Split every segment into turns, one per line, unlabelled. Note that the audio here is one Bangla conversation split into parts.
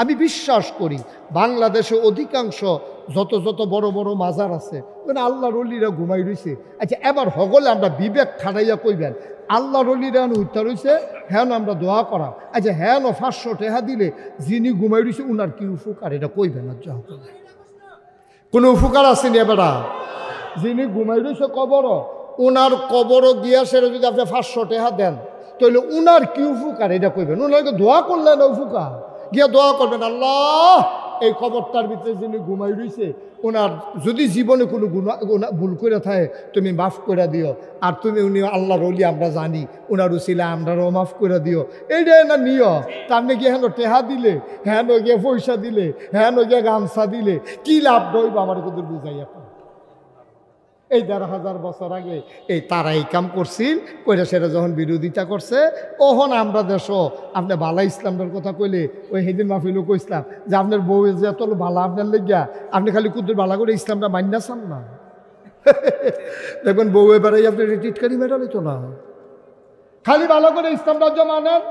আমি বিশ্বাস করি বাংলাদেশে অধিকাংশ যত যত বড় বড় মাজার আছে মানে আল্লাহর অলিরা ঘুমাই রইছে। আচ্ছা এবার হগলে আমরা বিবেক খাটাইয়া কইবেন আল্লাহর অলিরা উঠতে রইছে হ্যাঁ আমরা দোয়া করা। আচ্ছা হ্যাঁ 500 টাকা দিলে যিনি ঘুমাই রইছে উনার কি উপকার এটা কইবেন না? কোনো উপকার আসেনি এবারা? যিনি ঘুমাই রইছে কবর ওনার কবরও গিয়া সেটা যদি আপনি 500 টাকা দেন তাহলে উনার কি উপকার এটা কইবেন? ওনাকে দোয়া করলেন উপকার গিয়া দোয়া করবেন আল্লাহ এই কবরটার ভিতরে যিনি ঘুমাই রইছে ওনার যদি জীবনে কোনো ভুল করে থাকে তুমি মাফ করে দিও, আর তুমি উনি আল্লাহর ওলি আমরা জানি ওনার উসিলা আমরাও মাফ করে দিও। এইটাই না নিয়। তার নাকি হেন টেহা দিলে হ্যাঁ গিয়ে পয়সা দিলে হ্যাঁ গিয়ে গামছা দিলে কি লাভ রইব আমার কিন্তু বুঝাইয়া। এই ১,৫০০ বছর আগে এই তারা এই কাম করছিল কইরা সেটা যখন বিরোধিতা করছে তখন আমরা দেশও আপনি বালা ইসলামের কথা কইলে ওই সেদিন মাহফিলও কইসলাম যে আপনার বউ যে এত বালা আপনার লেগিয়া আপনি খালি কুদ্দুর বালা করে ইসলামটা মান্যা চান না। দেখবেন বউ এবারে আপনি রিটিটকারি মেডাল তো না খালি ভালো করে ইসলাম রাজ্য মানেন।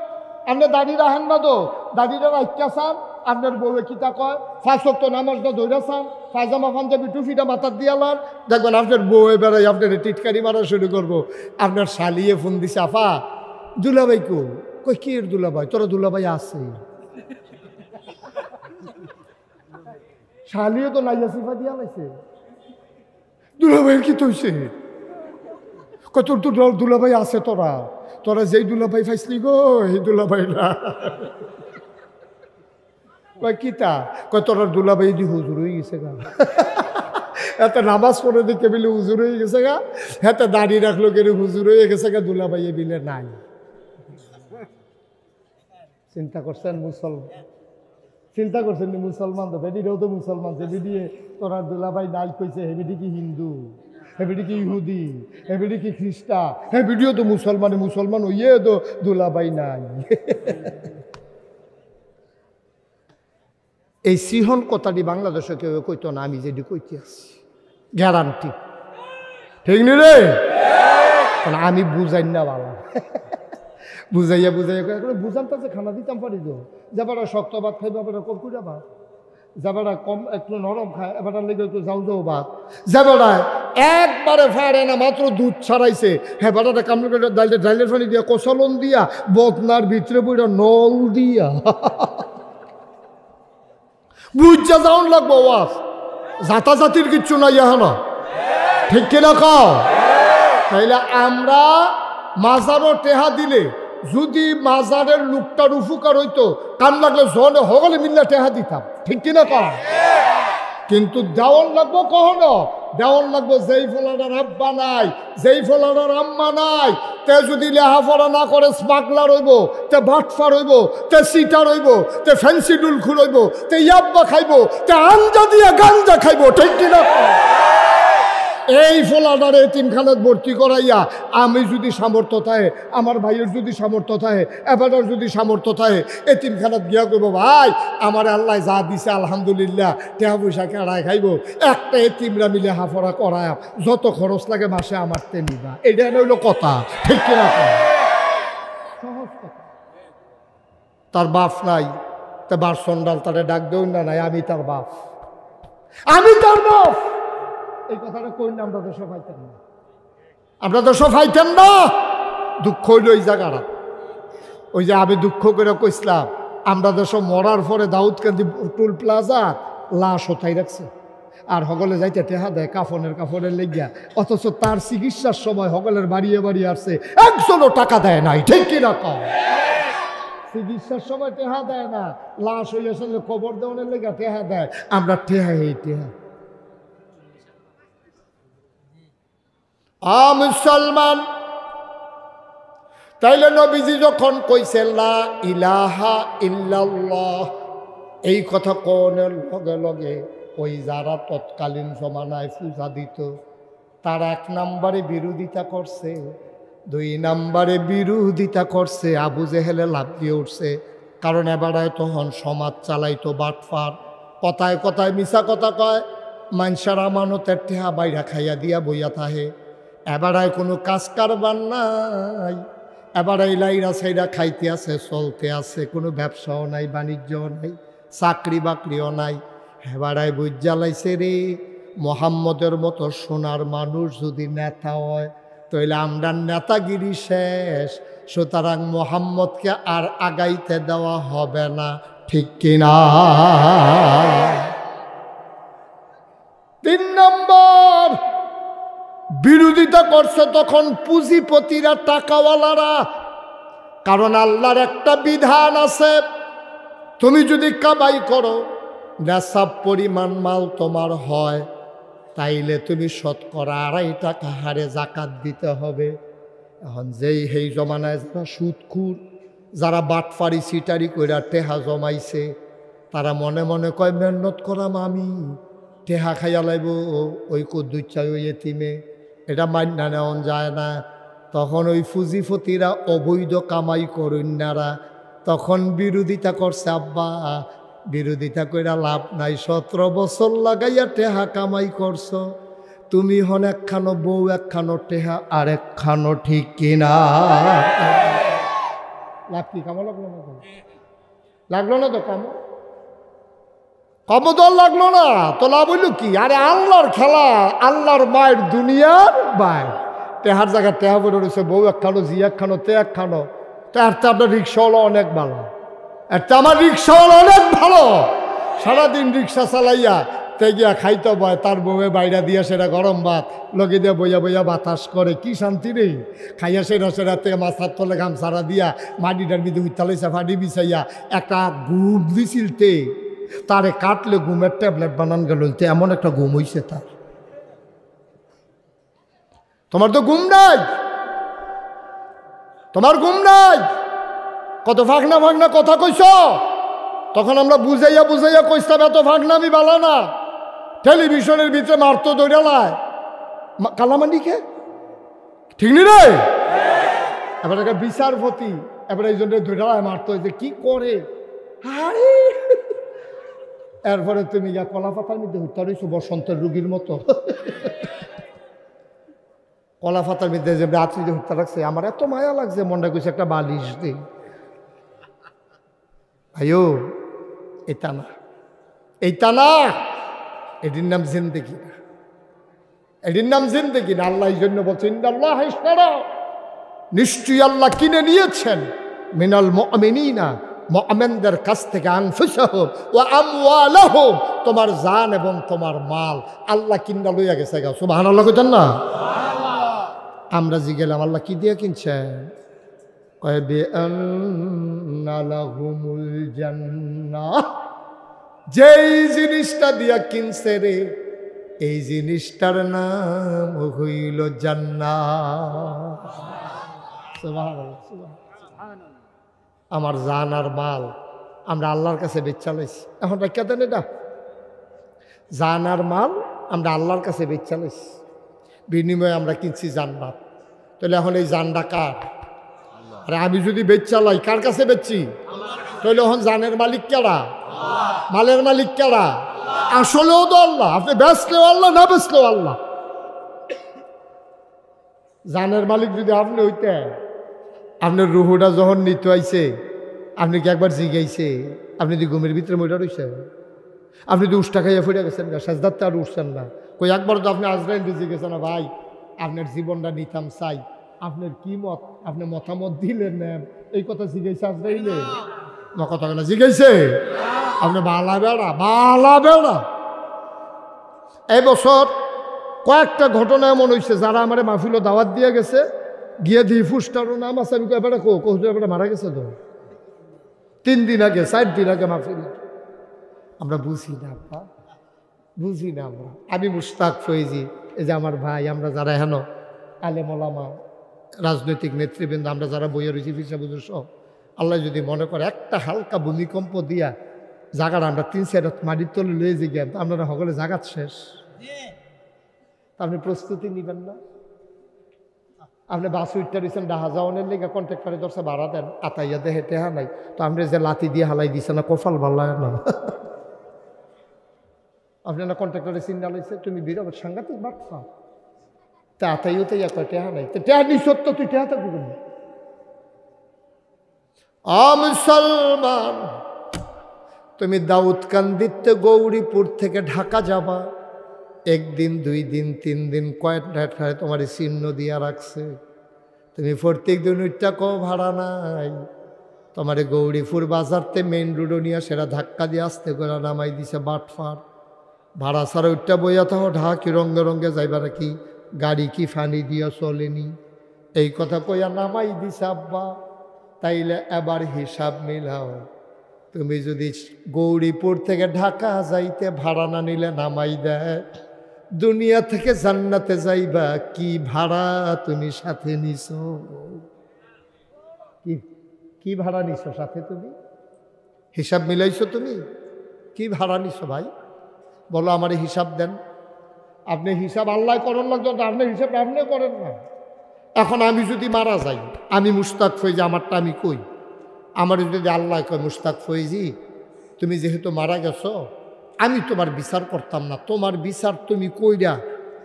আপনি দাড়ি রাখেন না তো দাড়িটা রাখা চান আপনার বউয়ে কিতা কয় 5 ওয়াক্ত নামাজটা ধরে চান পায়জামা পাঞ্জাবি টুপিটা মাথার দিয়ালার দেখবেন আপনার বউ এবারে আপনার টিটকারি মারা শুরু করবো। আপনার শালিয়ে ফোন দিছে আফা দুলাভাই কই কি এর দুলাভাই তোরা দুলাভাই আছে শালিয়ে তো নাইয়া সিফা দিয়া লাইছে দুলাভাইয়ের কি তৈছে কত তোর দুলাভাই আছে তোরা তোরা যেই দুলাভাই পাইছলি গো এই দুলাভাই না কয় কিতা কয় তোর দুলাভাই দি হুজুর হয়ে গেছে গা এত নামাজ পড়ে দিকে বিলে হুজুর হয়ে গেছে গা এত দাড়ি রাখলো কেন হুজুর হয়ে গেছে গা দুলাভাই বিলে নাই। চিন্তা করছেন মুসলমান চিন্তা করছেন মুসলমান তো বেডিরাও তো মুসলমান যে বেডিয়ে তোরা দুলাভাই নাই কইছে হে বেডি কি হিন্দু হে বেডি কি ইহুদি হে বেডি কি খ্রিস্টা হে বেডিও তো মুসলমান হইয়ে তো দুলাভাই নাই। এই সিহন কথাটি বাংলাদেশে কেউ কইতো না আমি যেটি কইতে আসছি গ্যারান্টি ঠিক নি রে কারণ আমি বুঝাই না বাবা বুঝাইয়া বুঝাম তো যে খানা দিতাম পারি তো যাবারা শক্ত ভাত খাইবা এবার কম করে ভাত যাবারা কম একটু নরম খায় এবার লেগে একটু যাও ভাত যাবারা একবারে ফারে না মাত্র দুধ ছাড়াইছে হ্যাঁ বাটাটা কামড় করে ডাইলের পানি দিয়া কচলন দিয়া বদনার ভিতরে বইটা নল দিয়া বুঝা যাওন লাগবো ওয়াজ জাতাজাতির কিচ্ছু নাই এখন ঠিক কিনা কও? তাইলে আমরা মাজারও টেহা দিলে যদি মাজারের লোকটার উপকার হইতো কান লাগলে জনে হগলে মিল্লা টেহা দিতাম ঠিক কিনা কও? কিন্তু দেওয়ান লাগবো কখনো দেওয়ান লাগবো যেই ফলাটার আব্বা নাই যেই ফলাটার আম্মা নাই তে যদি লেহাপড়া না করে স্মাগলার হইব তে বাটফার হইব তে সিটার হইব তে ফ্যান্সি ডুল খুলইব তে ইয়াব্বা খাইব তে আঞ্জা দিয়া গাঞ্জা খাইব ঠিক কিনা? এই ফলাটারে এতিমখানাত ভর্তি করাইয়া আমি যদি সামর্থ্য থাকে আমার ভাইয়ের যদি সামর্থ্য থাকে এবারের যদি সামর্থ্য থাকে এতিমখানাত গিয়া করবো ভাই আমার আল্লাহ যা দিছে আলহামদুলিল্লাহ টাকা পয়সা কেড়ায় খাইব একটা এতিমরা মিলে হাফড়া করায় যত খরচ লাগে মাসে আমার তে নিবা এটা হইল কথা ঠিক কিনা? সহজ কথা। তার বাপ নাই তা বার সন্ডাল তারে ডাক দেও না নাই আমি তার বাপ এই কথাটা কই না আমরা তো সফাইতেন না দুঃখ হইল ওই জায়গাটা ওই যে আমি দুঃখ করে কইসলাম আমরা তো সব মরার পরে দাউদকান্দি টুল প্লাজা লাশ ওঠাই রাখছে আর হগলে যাইতে টেহা দেয় কাফনের লেগিয়া অথচ তার চিকিৎসার সময় হগলের বাড়িয়ে আসছে একজনও টাকা দেয় নাই ঠিক কিনা কও? চিকিৎসার সময় টেহা দেয় না লাশ হইয়াছে কবর দেওয়ানের লেগা টেহা দেয় আমরা টেহা এই টেহা মুসলমান। তাইলে নবীজি যখন কইছে লা ইলাহা ইল্লাল্লাহ এই কথা কোনের লগে লগে ওই যারা তৎকালীন জমানায় পূজা দিত তারা 1 নম্বরে বিরোধিতা করছে 2 নম্বরে বিরোধিতা করছে আবু জেহেলে লাভ দিয়ে উঠছে কারণ এবারে তখন সমাজ চালাইতো বাটফার কথায় কথায় মিছা কথা কয় মানুষের আমানতের টেহা বাইরা খাইয়া দিয়া বইয়া থাহে এবারায় কোনো কাজ কারবার নাই এবারে লাইরা সাইরা খাইতে আছে চলতে আছে কোনো ব্যবসাও নাই বাণিজ্যও নাই চাকরি বাকরিও নাই। হেবাড়ায় বুঝ জ্বালাইছে রে, মোহাম্মদের মতো সোনার মানুষ যদি নেতা হয় তাহলে আমরা নেতাগিরি শেষ, সুতরাং মোহাম্মদকে আর আগাইতে দেওয়া হবে না, ঠিক কিনা? 3 নম্বর, বিরোধিতা করছে তখন পুঁজিপতিরা, টাকাওয়ালারা। কারণ আল্লাহর একটা বিধান আছে, তুমি যদি কামাই করো, নেশাব পরিমাণ মাল তোমার হয়, তাইলে তুমি শতকরা 2.5 টাকা হারে জাকাত দিতে হবে। এখন যেই সেই জমানায় যারা সুদখুর, যারা বাটফারি সিটারি কইরা টেহা জমাইছে, তারা মনে মনে কয় মেহনত করাম আমি, টেহা খাইয়া লাইব ওই কদ্দুচ্চাই ওই এতিমে, এটা মান্যা নেওয়া যায় না। তখন ওই পুঁজিপতিরা, অবৈধ কামাই করুন্যারা তখন বিরোধিতা করছে। আব্বা, বিরোধিতা কইরা লাভ নাই, 17 বছর লাগাইয়া টেহা কামাই করছো, তুমি হন একখানো বউ, একখানো টেহা, আর একখানো, ঠিক কিনা? লাভ কি? কামো লাগলো না? লাগলো না তো কামো, কমদল লাগলো না তো লাভ হইল কি? আরে আল্লাহর খেলা, আল্লাহর মায়ের দুনিয়ার বাইর, টেহার জায়গায় টেহা বলে রয়েছে, বউ একখানো, জি একখানো, তে একখানো। তো আপনার রিক্সাওয়ালা অনেক ভালো, একটা আমার রিক্সাওয়ালা অনেক ভালো, সারাদিন রিক্সা চালাইয়া তে গিয়া খাইতে বয়, তার বউয়ে বাইরা দিয়া সেটা গরম ভাত লগে দিয়া বইয়া বইয়া বাতাস করে, কি শান্তি রে। খাইয়া সেটা থেকে মাথার তলে গামছাড়া দিয়া মাটিটার বিধে উত্তালাইছে, ফাটি বিছাইয়া একটা ঘুম দিছিলতে, তারে কাটলে ঘুমের ট্যাবলেট বানান গেল, এমন একটা ঘুম হইছে তার। তোমার তো ঘুম নাই, তোমার ঘুম নাই, কত ফাঁকনা ফাঁকনা কথা কইছ। তখন আমরা বুঝাইয়া বুঝাইয়া কইতাম এত ফাঁকনা আমি বালা না। টেলিভিশনের ভিতরে মারতো দৌড়ালায় কালামান্ডিকে, ঠিক নি রে? এবার একটা বিচারপতি, এবার এই জন্য দৌড়ালায় মারতো, যে কি করে। এরপরে তুমি গিয়া কলা পাতার মধ্যে হত্যা রয়েছো বসন্তের রুগীর মতো। কলা পাতার মধ্যে যে রাত্রিতে হত্যা রাখছে, আমার এত মায়া লাগছে, মনটা কইছে একটা বালিশ দিই। ভাইও, এটা না, এইটা না, এটির নাম জিন্দেগি না, এটির নাম জিন্দেগি না। আল্লাহ এই জন্য বলছেন, ইন্নাল্লাহ ইশতারা, নিশ্চয়ই আল্লাহ কিনে নিয়েছেন, মিনাল মুমিনিনা, মুমিনদের কাছ থেকে, আনফুসাহুম ওয়া আমওয়ালাহুম, তোমার জান এবং তোমার মাল আল্লাহ কিনা লইয়া গেছে। সুবহানাল্লাহ কইতেন না? আমরা জিগেলাম আল্লাহ কি দিয়ে কিনছেন? কয় বিআন্না লাহুমুল জান্নাহ, যেই জিনিসটা দিয়া কিনছে রে, এই জিনিসটার নাম হইল জান্নাত। সুবহানাল্লাহ, সুবহানাল্লাহ। আমার জান আর মাল আমরা আল্লাহর কাছে বেচা লাইছি। এখন রাখিয়া দেন, এটা জান আর মাল আমরা আল্লাহর কাছে বেচা লাইছি, বিনিময়ে আমরা কিনছি জান্নাত। তাহলে এখন এই জানটা কার? আরে আমি যদি বেচা লাই, কার কাছে বেচছি? তাহলে এখন জানের মালিক কারা? মালের মালিক কারা? আসলেও তো আল্লাহ। আপনি বেচলেও আল্লাহ, না বেচলেও আল্লাহ। জানের মালিক যদি আপনি হইতেন, আপনার রুহুটা যখন নিতে আইছে, আপনি কি একবার জিগাইছে? আপনি যদি ঘুমের ভিতরে মইটা রইছেন, আপনি তো উষ্টা খাইয়া ফুটে গেছেন, সাজদাতে আর উঠছেন না। কই একবার তো আপনি আজরাইল জিজ্ঞেসেন না, ভাই আপনার জীবনটা নিতাম চাই, আপনার কি মত, আপনি মতামত দিলেন নেন, এই কথা জিজ্ঞাসা আজরাইলে? না, কথা কেন জিজ্ঞাসে? আপনি বালা বেড়া, বালা বেড়া। এই বছর কয়েকটা ঘটনা এমন হয়েছে, যারা আমার মাহফিল দাওয়াত দিয়ে গেছে, গিয়ে দিই ফুস্টারও নাম আছে, আমি এবারে এবারে মারা গেছে তো 3 দিন আগে, 4 দিন আগে মাহফিল। আমরা বুঝি না, আপা বুঝি না আমরা। আমি মুশতাক ফৈজি, এই যে আমার ভাই, আমরা যারা হেন আলেম ওলামা, রাজনৈতিক নেতৃবৃন্দ, আমরা যারা বইয়ে রয়েছি, ফিরসা বুঝুর সব, আল্লাহ যদি মনে করে একটা হালকা ভূমিকম্প দিয়া জায়গাটা আমরা 3-4 মাটির তলে লয়ে যে গেন, আপনারা সকলে জাগাত শেষ। আপনি প্রস্তুতি নিবেন না? আপনি বাস উঠতে দিচ্ছেন ডাহা যাওয়ানের লেগে, কন্ট্রাক্টরে ধরছে ভাড়া দেন, আতাইয়া দেহে টেহা নাই, তো আপনি যে লাতি দিয়ে হালাই দিচ্ছে না, কপাল ভাল লাগে না? আপনারা কন্ট্রাক্টরে চিন্তা লইছে, তুমি বিরাট সাংঘাতিক বাচ্চা, তা আতাইও তো একটা টেহা নাই, তো টেহা নি সত্য, তুই টেহা থাকবি না। মুসলমান, তুমি দাউদকান্দিতে গৌরীপুর থেকে ঢাকা যাবা, একদিন 2 দিন 3 দিন কয়েকটা তোমার চিহ্ন দিয়া রাখছে। তুমি প্রত্যেক দিন উঠটা ভাড়া নাই, তোমার গৌরীপুর বাজারতে মেইন রোডও নিয়ে সেটা ধাক্কা দিয়ে আসতে করে নামাই দিছে বাটফার। ভাড়া ছাড়া উঠটা বইয়া থাকো, ঢাকি রঙ্গে রঙ্গে যাইবা নাকি, গাড়ি কি ফানি দিয়া চলেনি, এই কথা কইয়া নামাই দিছে আব্বা। তাইলে এবার হিসাব মিলাও, তুমি যদি গৌরীপুর থেকে ঢাকা যাইতে ভাড়া না নিলে নামাই দেয়, দুনিয়া থেকে জান্নাতে যাইবা কি ভাড়া তুমি সাথে নিছো? কি ভাড়া নিছো সাথে? তুমি হিসাব মিলাইছো? তুমি কি ভাড়া নিছো ভাই বলো, আমার হিসাব দেন। আপনি হিসাব আল্লাহ করেন লাগতো, আপনি হিসাব আপনি করেন না। এখন আমি যদি মারা যাই, আমি মুশতাক ফৈজি, আমারটা আমি কই, আমার যদি আল্লাহ কয় মুশতাক ফৈজি তুমি যেহেতু মারা গেছো, আমি তোমার বিচার করতাম না, তোমার বিচার তুমি কইরা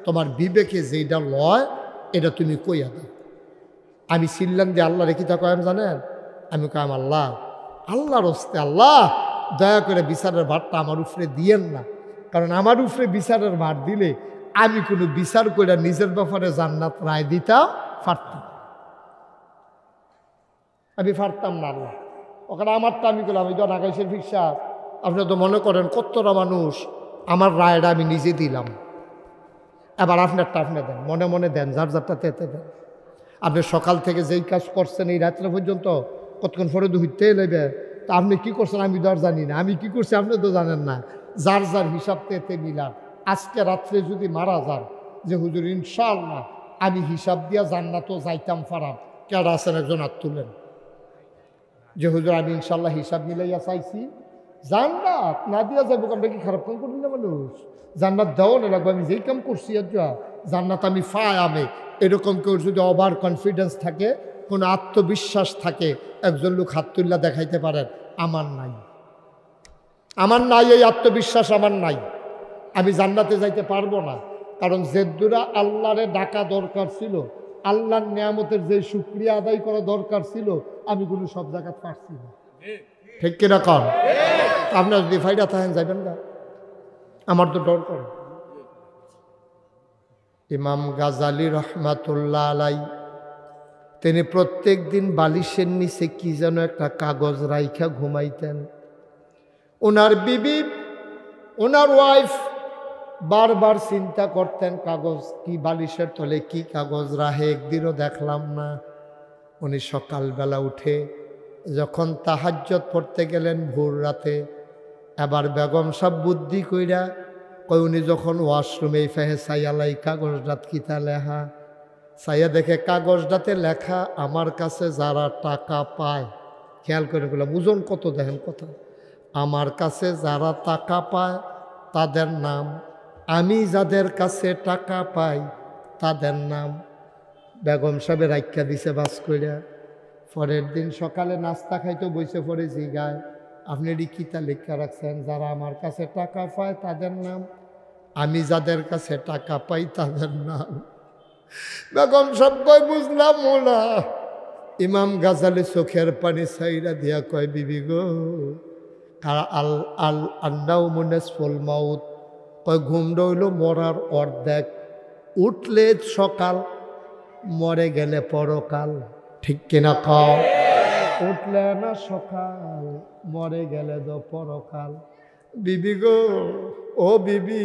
তোমার বিবেকে যেটা লয় এটা তুমি কইয়া দাও। আমি চিল্লাম যে আল্লাহ রেখি থাকো, আমি জানেন, আমি কইম আল্লাহ, আল্লাহর হস্তে আল্লাহ দয়া করে বিচারের ভারটা আমার উপরে দিয়েন না, কারণ আমার উপরে বিচারের ভার দিলে আমি কোনো বিচার কইরা নিজের ব্যাপারে জান্নাত রায় দিতাম পারতাম, আমি পারতাম না আল্লাহ। ওখানে আমারটা আমি করলাম, আমি তো ঢাকা শরীফ সাহেব, আপনি তো মনে করেন কতটা মানুষ, আমার রায়টা আমি নিজে দিলাম, এবার আপনারটা আপনি দেন, মনে মনে দেন, যার যারটা তেতে দেন। আপনি সকাল থেকে যেই কাজ করছেন এই রাত্রে পর্যন্ত কতক্ষণ পরে দুইতে নেবে, তা আপনি কি করছেন আমি তো আর জানি না, আমি কি করছি আপনি তো জানেন না, যার যার হিসাব তেতে মিলান। আজকে রাত্রে যদি মারা যান যে হুজুর ইনশাআল্লাহ আমি হিসাব দিয়া জান্নাতও যাইতাম পারাম, কেডা আছেন একজন হাত তুলেন যে হুজুর আমি ইনশাআল্লাহ হিসাব মিলাইয়া চাইছি, জান্নাত না দিয়া যাবো, আমরা কি খারাপ কাম করি না মানুষ? জান্নাত দেওয়া না লাগবে, আমি যেই কাম করছি জান্নাত আমি ফাই আমি, এরকম কেউ যদি ওভার কনফিডেন্স থাকে, কোনো আত্মবিশ্বাস থাকে, একজন লোক হাত তুল্লা দেখাইতে পারেন, আমার নাই, আমার নাই, এই আত্মবিশ্বাস আমার নাই, আমি জান্নাতে যাইতে পারবো না। কারণ যেদুরা আল্লাহরে ডাকা দরকার ছিল, আল্লাহর নিয়ামতের যে শুকরিয়া আদায় করা দরকার ছিল, আমি কোনো সব জায়গায় পারছি না, ঠিক কিনা কর? আপনার যদি ফাইডা থাকেন যাইবেন না, আমার তো ডর করে। ইমাম গাজালি রহমাতুল্লাহ আলাই তিনি প্রত্যেক দিন বালিশের নিচে কি যেন একটা কাগজ রাইখা ঘুমাইতেন। ওনার বিবি, ওনার ওয়াইফ বারবার চিন্তা করতেন কাগজ কি, বালিশের তলে কি কাগজ রাহে, একদিনও দেখলাম না। উনি সকালবেলা উঠে যখন তাহাজ্জুদ পড়তে গেলেন ভোর রাতে, এবার বেগম সাহেব বুদ্ধি কইরা কই, উনি যখন ওয়াশরুমে ফেহে সাইয়ালাই কাগজটাত কিতা লেখা, সাইয়া দেখে কাগজটাতে লেখা আমার কাছে যারা টাকা পায়, খেয়াল করে বললাম ওজন কত দেখেন কথা, আমার কাছে যারা টাকা পায় তাদের নাম, আমি যাদের কাছে টাকা পাই তাদের নাম। বেগম সাহেব রাইখা দিছে বাস কইরা। পরের দিন সকালে নাস্তা খাইতে বসে পড়ে জিগায়, আপনি এটি কিতা লেখা রাখছেন? যারা আমার কাছে টাকা পায় তাদের নাম, আমি যাদের কাছে টাকা পাই তাদের নাম। বেগম সব কয় বুঝলাম না। ইমাম গাজালি চোখের পানি ছাইরা দিয়া কয়, বিবি গো, আল আল আন্নাউ মুনিসফুল মাউত, কয় ঘুম রইল মরার অর্ধেক, উঠলে সকাল, মরে গেলে পরকাল, ঠিক কিনা কও? উঠলে না সকাল, মরে গেলে তো পরকাল। বিবি গো, ও বিবি,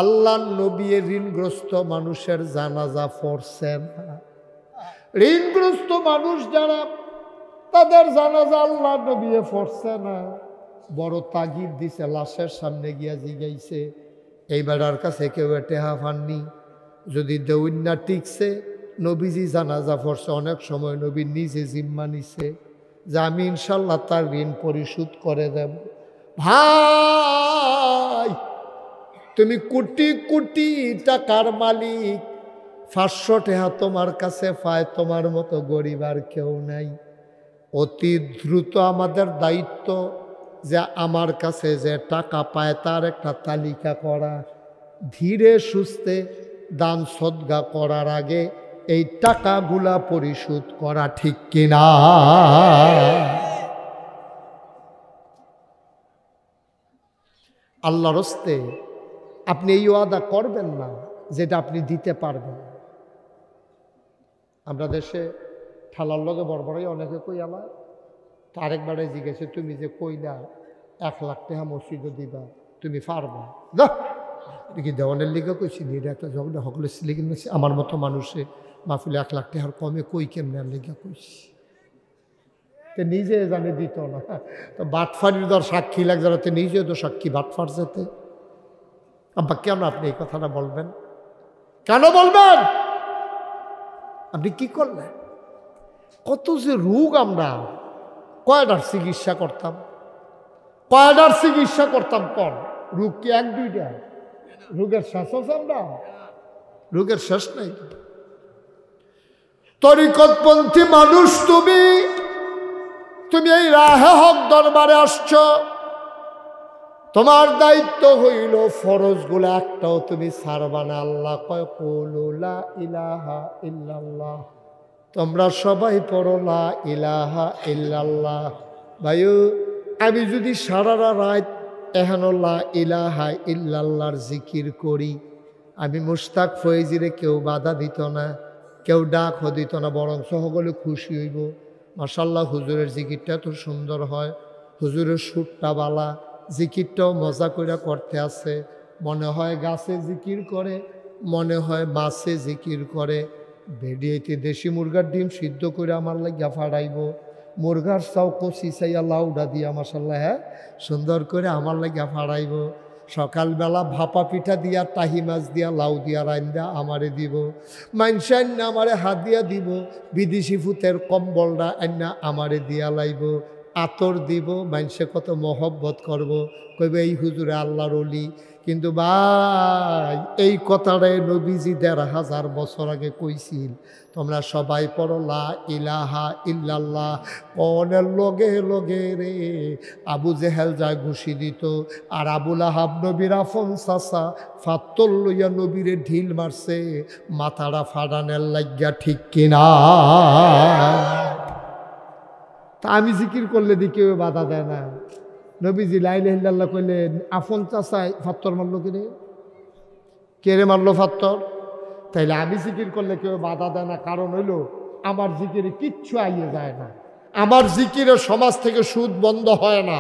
আল্লাহ নবী ঋণগ্রস্ত মানুষের জানাজা পড়ছেন, ঋণগ্রস্ত মানুষ যারা তাদের জানাজা আল্লাহ নবী পড়ছে না। বড় তাগিদ দিছে, লাশের সামনে গিয়া জিগাইছে, এই বেড়ার কাছে কেউ টেহা পাননি, যদি দেউন্না টিকছে নবীজি জানাজা পড়ছে, অনেক সময় নবী নিজে জিম্মা নিছে যে আমি ইনশাল্লাহ তার ঋণ পরিশোধ করে দেব। ভাই তুমি কোটি কোটি টাকার মালিক, 500 টাকা তোমার কাছে পায়, তোমার মতো গরিব আর কেউ নাই। অতি দ্রুত আমাদের দায়িত্ব যে আমার কাছে যে টাকা পায় তার একটা তালিকা করা, ধীরে সুস্থে দান সদকা করার আগে এই টাকাগুলা পরিশোধ করা, ঠিক কিনা? আল্লাহর হস্তে আপনি এই ওয়াদা করবেন না যেটা আপনি দিতে পারবেন। আমরা দেশে ঠালার লগে বড়বড়াই অনেকে কই আলা, তো আরেকবারে জিজ্ঞেসে তুমি যে কইলা 1 লাখ টাকা মসজিদে দিবা, তুমি পারবা? দেখি দেওয়ানের লিগে কইছি নি, এটা একটা যখন সকলে লিখে নিয়েছি আমার মতো মানুষে মাহফিলে 1 লাখ টাকার কমে কই কেমনে লিগে কইছি, তো নিজে জানে দিত না। তো বাটফারির দর সাক্ষী লাগ যাতে নিজে তো সাক্ষী বাটফার যেতে। আব্বা কেন আপনি এই কথাটা বলবেন? কেন বলবেন? আপনি কি করলেন? কত যে রোগ, আমরা কয়টার চিকিৎসা করতাম, কয়টার চিকিৎসা করতাম কর, রোগ কি 1-2টা? রোগের শেষ আছে? আমরা রোগের শেষ নাই। তরিকতপন্থী মানুষ তুমি এই রাহে হক দরবারে আসছ, তোমার দায়িত্ব হইল ফরজগুলো একটাও তুমি ছাড়বা না। আল্লাহ কয় কুলু লা ইলাহা ইল্লাল্লাহ, তোমরা সবাই পড়ো লা ইলাহা ইল্লাল্লাহ। ভাইও, আমি যদি সারা রাত এহেন লা ইলাহা ইল্লাল্লাহর জিকির করি, আমি মুশতাক ফয়েজিরে কেউ বাধা দিত না, কেউ ডাক দিত না, বরং সকলে খুশি হইব। মাশাআল্লাহ, হুজুরের জিকিরটা তো সুন্দর হয়, হুজুরের সুরটা বালা, জিকিরটাও মজা করে করতে আছে। মনে হয় গাছে জিকির করে, মনে হয় মাছে জিকির করে। ভেডিয়েতে দেশি মুরগার ডিম সিদ্ধ করে আমার লাগিয়া ফাড়াইব, মুরগার চাও কষি চাইয়া লাউডা দিয়া মাশাআল্লাহ, হ্যাঁ সুন্দর করে আমার লাগিয়া ফাড়াইব। সকালবেলা ভাপা পিঠা দিয়া, টাহি মাছ দিয়া, লাউ দিয়া রান্দা আমারে দিব। মাইনসা আন্না আমারে হাত দিয়া দিব, বিদেশি ফুতের কম্বলটা আন্না আমারে দিয়া লাইব, আতর দিব, মাইনসে কত মহব্বত করব, কইবে এই হুজুরে আল্লাহর ওলি। কিন্তু ভাই, এই কথাটাই নবীজি ১৫০০ বছর আগে কইছিল, তোমরা সবাই পড়ো লা ইলাহা ইল্লাল্লাহ। কনের লগে লগে রে আবু জেহেল যায় ঘুষি দিত, আর আবুল আহাব নবীর আফন চাচা ফাত্তর লইয়া নবীরে ঢিল মারছে মাথাটা ফাটানের লাগিয়া, ঠিক কিনা? তা আমি জিকির করলে দি কেউ বাধা দেয় না। নবীজি লা ইলাহা ইল্লাল্লাহ কইলে আফন চাচায় ফাত্তর মারলো কিনে, কে রে মারলো ফাত্তর? তাইলে আমি জিকির করলে কেউ বাধা দেয় না, কারণ হইল আমার জিকিরে কিচ্ছু আইয়ে যায় না, আমার জিকিরে সমাজ থেকে সুদ বন্ধ হয় না,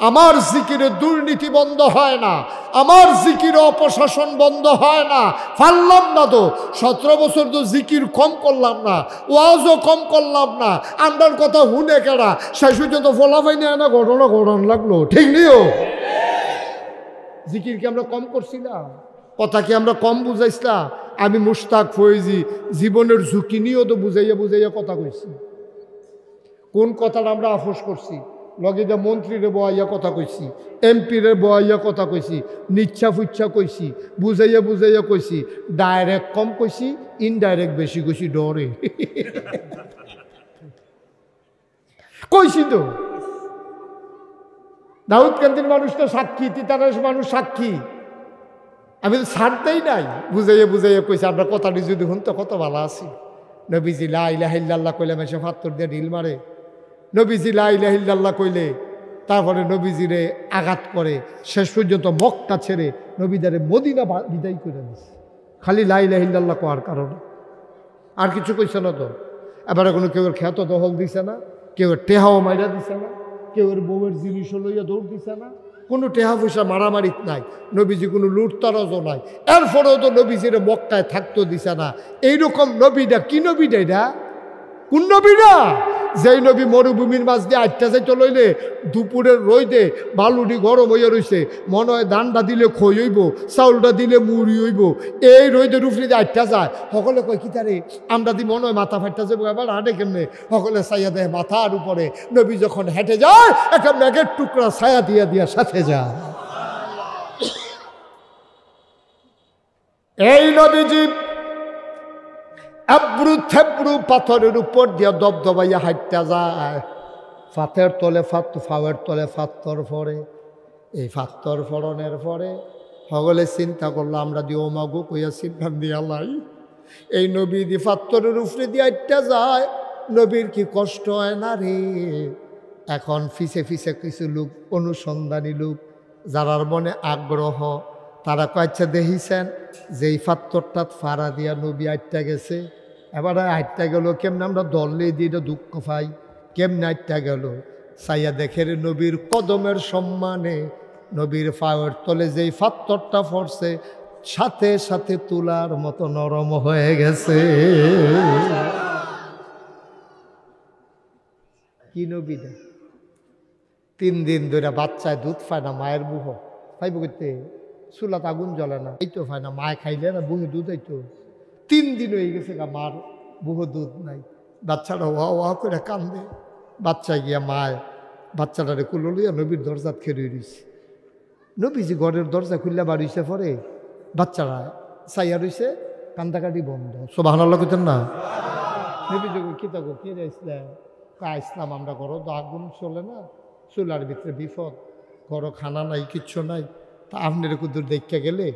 আমার জিকিরে দুর্নীতি বন্ধ হয় না, আমার জিকিরে অপশাসন বন্ধ হয় না। পারলাম না তো 17 বছর তো জিকির কম করলাম না, ওয়াজও কম করলাম না, আন্ডার কথা হুনে কেডা, শেষ পর্যন্ত ফলাফাই নিয়ে না ঘটনা ঘটন লাগলো, ঠিক নিও? জিকির কি আমরা কম করছি না? কথা কি আমরা কম বুঝাইছিলাম? আমি মুশতাক ফয়েজি জীবনের ঝুঁকি নিয়েও তো বুঝাইয়া বুঝাইয়া কথা কইছি। কোন কথাটা আমরা আফসোস করছি? লগে যা মন্ত্রীরে বয়াইয়া কথা কইছি, এমপিরে বয়াইয়া কথা কইছি, নিচ্ছা ফুচ্ছা কইছি, বুঝাইয়া বুঝাইয়া কইছি। ডাইরেক্ট কম কইছি, ইনডাইরেক্ট বেশি কইছি ডরে। কইছি তো, দাউদকান্দির মানুষ তো সাক্ষী, তিতারাস মানুষ সাক্ষী। আমি তো ছাড়তেই নাই, বুঝাইয়া বুঝাইয়া কইছি। আমরা কথাটি যদি হুন তো কত ভালো আছি। নবীজি লা ইলাহা ইল্লাল্লাহ কইলে মেশে ফাত্তর দিয়ে ঢিল মারে। নবীজি লা ইলাহা ইল্লাল্লাহ কইলে তারপরে নবীজিরে আঘাত করে, শেষ পর্যন্ত মক্কা ছেড়ে নবীদারে মদিনা বিদায় করে দিছে, খালি লা ইলাহা ইল্লাল্লাহ কোয়ার কারণে। আর কিছু কইছে না তো। এবারে কোনো কেউ খ্যাত দখল দিছে না, কেউ টেহাও মাইরা দিছে না, কেউ বউয়ের জিনিসও লইয়া দৌড় দিছে না, কোনো টেহা পয়সা মারামারি নাই, নবীজি কোনো লুটতারাজও নাই। এরপরেও তো নবীজিরে মক্কায় থাকতো দিছে না। এইরকম নবীটা কি নবীটা? এটা কোন নবীটা? যেই নবী মরুভূমির মাঝ দিয়ে আটটা যাইতে লইলে দুপুরের রইদে বালুটি গরম হইয়া রইছে, মনে হয় ধানটা দিলে খই হইব, চাউলটা দিলে মুড়ি হইব, এই রইদের উফরে দিয়ে আটটা যায়। সকলে কয় কি তারে, আমরা দি মনে হয় মাথা ফাটটা যাবো, এবার হাঁটে কেমনে? সকলে ছায়া দেয় মাথার উপরে। নবী যখন হেঁটে যায়, একটা মেঘের টুকরা ছায়া দিয়া দিয়া সাথে যায়। এই নবীজি আব্রু থেব্রু পাথরের উপর দিয়া দবদবাইয়া হাঁটতে যায়। ফাতের তলে ফাওয়ের তলে ফাত্তর ফরে। এই ফাত্তর ফরনের পরে সকলে চিন্তা করলো, আমরা দিয়ে ওমাগো কইয়া চিন্তা দিয়া লাই, এই নবী দি ফাত্তরের উপরে দিয়ে হাঁটতে যায়, নবীর কি কষ্ট হয় না রে? এখন ফিসে ফিসে কিছু লোক, অনুসন্ধানী লোক যারার মনে আগ্রহ তারা কয়েকটা দেখিছেন যে এই পাত্তরটা ফাড়া দিয়া নবী আটটা গেছে, এবারে আটটা গেল কেমনে আমরা দলে দিয়ে দুঃখ পাই, কেমনে আটটা গেল সাইয়া দেখে নবীর কদমের সম্মানে নবীর পায়ের তলে যেই পাত্তরটা পড়ছে সাথে সাথে তুলার মতো নরম হয়ে গেছে। কি নবীটা 3 দিন ধরে বাচ্চায় দুধ পায় না, মায়ের বুহ পাইব করতে চুলাত আগুন জ্বলে না, এই তো পায় না, মায় খাইলে না বুহে দুধ হইতো। 3 দিন হয়ে গেছে গা মার বুহ দুধ নাই, বাচ্চাটা ওয়া ওয়া করে কান্দে। বাচ্চা গিয়া মায় বাচ্চাটারে কুলো লইয়া নবীর দরজাত খেয়ে রয়েছে। নবীজি ঘরের দরজা খুললে বাড়িছে পরে বাচ্চারা চাইয়া রয়েছে, কান্দাকাটি বন্ধ। সুবহানাল্লাহ কইতেন না? নবীজি কি থাকো কে ইসলাম ইসলাম আমরা ঘরও তো আগুন চলে না, চুলার ভিতরে বিপদ, ঘরও খানা নাই কিচ্ছু নাই, তা আপনার কুদুর দেখতে গেলে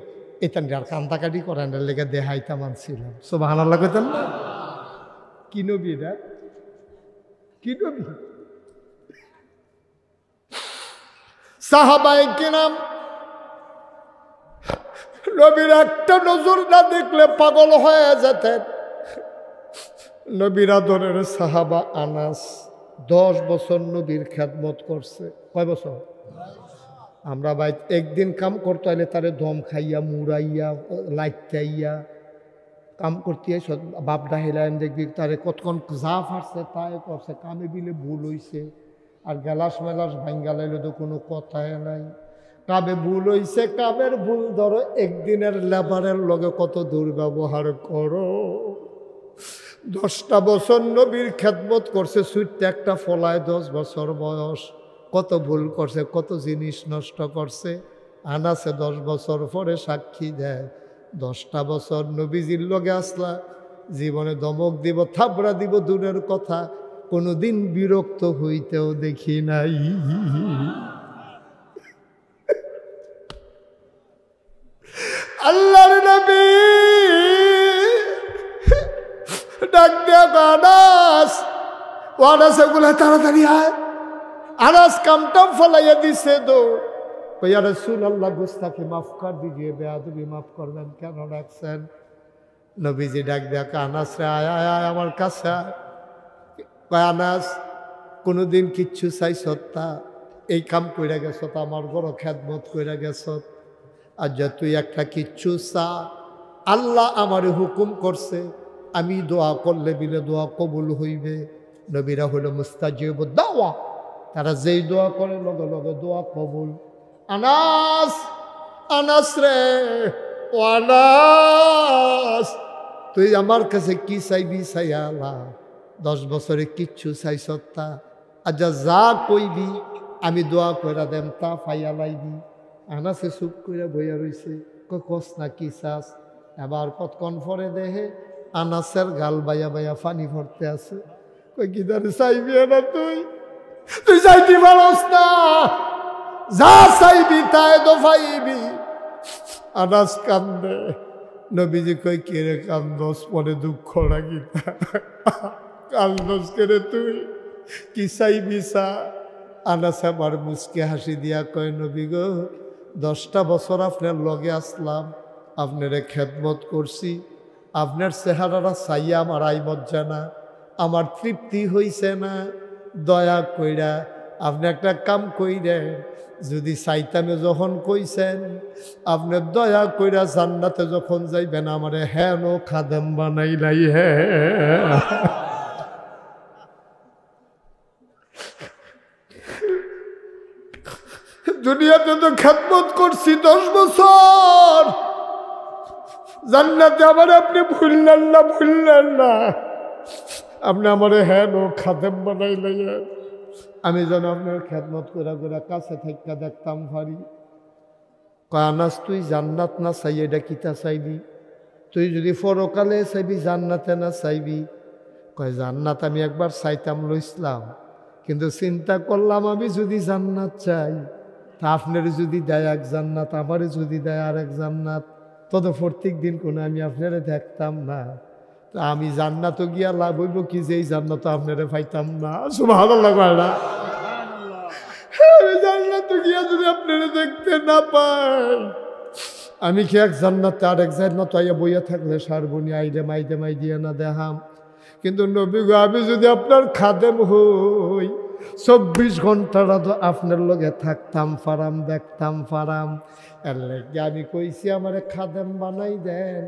এখান আর কান্দাকাটি করেন লেগে দেহাইতা মানছিলাম। সুবহানাল্লাহ কইতেন না? কি নবী এটা, কি নবী? সাহাবায়ে কিরাম নবীর একটা নজর না দেখলে পাগল হয়ে যেতেন। নবীর আদরের সাহাবা আনাস 10 বছর নবীর খেদমত করছে। কয় বছর? আমরা ভাই একদিন কাম করতে হলে তারে দম খাইয়া মুড়াইয়া লাইটাইয়া কাম করতে বাপ ডাহিলাম দেখবি তারে কতক্ষণ যা ফাটছে তাই করছে, কামে বিলে ভুল হইছে আর গেলাস মেলাস ভাঙ্গা লাইলে তো কোনো কথাই নাই। কামে ভুল হইছে, কামের ভুল ধরো একদিনের লেবারের লগে কত দুর্ব্যবহার করো। 10টা বছর নবীর খেদমত করছে, সুইটটা একটা ফলায় 10 বছর বয়স, কত ভুল করছে, কত জিনিস নষ্ট করছে। আনাসে 10 বছর পরে সাক্ষী দেয় 10টা বছর নবীজির লগে আসলা, জীবনে দমক দিব থাবড়া দিব দূরের কথা, কোনোদিন বিরক্ত হইতেও দেখি নাই। আল্লাহর নবী ডাক দিয়া আনাস, ও আনাস এগুলা তাড়াতাড়ি আয়। আনাস কামটাম ফলাইয়া দিছে দৌড়, ইয়া রাসূলুল্লাহ গুস্তাখি মাফ কর দিজিয়ে, বেয়াদবি মাফ করবেন, কেন ডাকছেন? নবীজি ডাক দিয়া আনাস রে আয় আয় আয় আমার কাছে। কয় আনাস কোনোদিন কিচ্ছু চাইছ তা, এই কাম কইরা গেছ, আমার বড় খেদমত কইরা গেছ, আর যা তুই একটা কিচ্ছু চা, আল্লাহ আমার হুকুম করছে আমি দোয়া করলে বিলে দোয়া কবুল হইবে। নবীরা হলো মুস্তাজিবুদ দাওয়া, তারা যেই দোয়া করে লগে লগে দোয়া কবুল। আনাস, আনাস রে, ও আনাস তুই আমার কাছে কি চাইবি চাইয়া আল্লাহ, 10 বছরে কিচ্ছু চাইছ তা, আচ্ছা যা কইবি আমি দোয়া কইরা দেম তা ফাইয়া লাইবি। আনাসে চুপ করে বইয়া রইছে, কস না কি চাস। এবার কতক্ষণ পরে দেহে আনাসের গাল বাইয়া বাইয়া পানি ভরতে আছে। কই কি ধরে চাইবি না তুই, তুই চাইতে পারস না, যা চাইবি তাই তো পাইবি। আনাস কান্দে। নবীজি কই কে রে কান্দস, পরে দুঃখ লাগি কান্দস কে রে তুই, কি চাইবি চা। আনাস আমার মুচকে হাসি দিয়া কয় নবী গো 10টা বছর আপনার লগে আসলাম, আপনারে খেদমত করছি, আপনার চেহারাটা চাইয়া আমার আই মজ্জা না, আমার তৃপ্তি হইছে না, দয়া কইরা আপনি একটা কাম কইরেন, যদি চাইতামে যখন কইছেন আপনার দয়া কইরা জান্নাতে যখন যাইবেন আমারে হেন খাদেম বানাইলাই। হ্যাঁ দুনিয়াতে তো খেদমত করছি 10 বছর, জান্নাতে আমার আপনি ভুললেন না, ভুললেন না, আপনি আমার হেন ও খাদেম বানাইলেন, আমি যেন আপনার খেদমত করে করে কাছে থাকা দেখতাম ভারি। কয় আনাস তুই জান্নাত না চাই এটা কিতা চাইবি, তুই যদি পরকালে চাইবি জান্নাতে না চাইবি। কয় জান্নাত আমি একবার চাইতাম লইসলাম, কিন্তু চিন্তা করলাম আমি যদি জান্নাত চাই তা আপনার যদি দেয় এক জান্নাত, আমারে যদি দেয় আর এক জান্নাত, তত প্রত্যেক দিন কোনো আমি আপনারে দেখতাম না, তো আমি জান্নাতও গিয়া লাভ হইব কি যে এই জান্নাত আপনারে পাইতাম না। সুবহানাল্লাহ। আমি জান্নাতে গিয়া যদি আপনারা দেখতে না পাই, আমি কি এক জান্নাতে আর এক জান্নাত আইয়া বইয়া থাকলে সারবনি আইডে মাইদে মাই দিয়ে না দেখাম। কিন্তু নবী গো, আমি যদি আপনার খাদেম হই, 24 ঘন্টাটা তো আপনার লগে থাকতাম ফারাম, দেখতাম ফারাম। এর লাগে আমি কইছি আমার খাদেম বানাই দেন,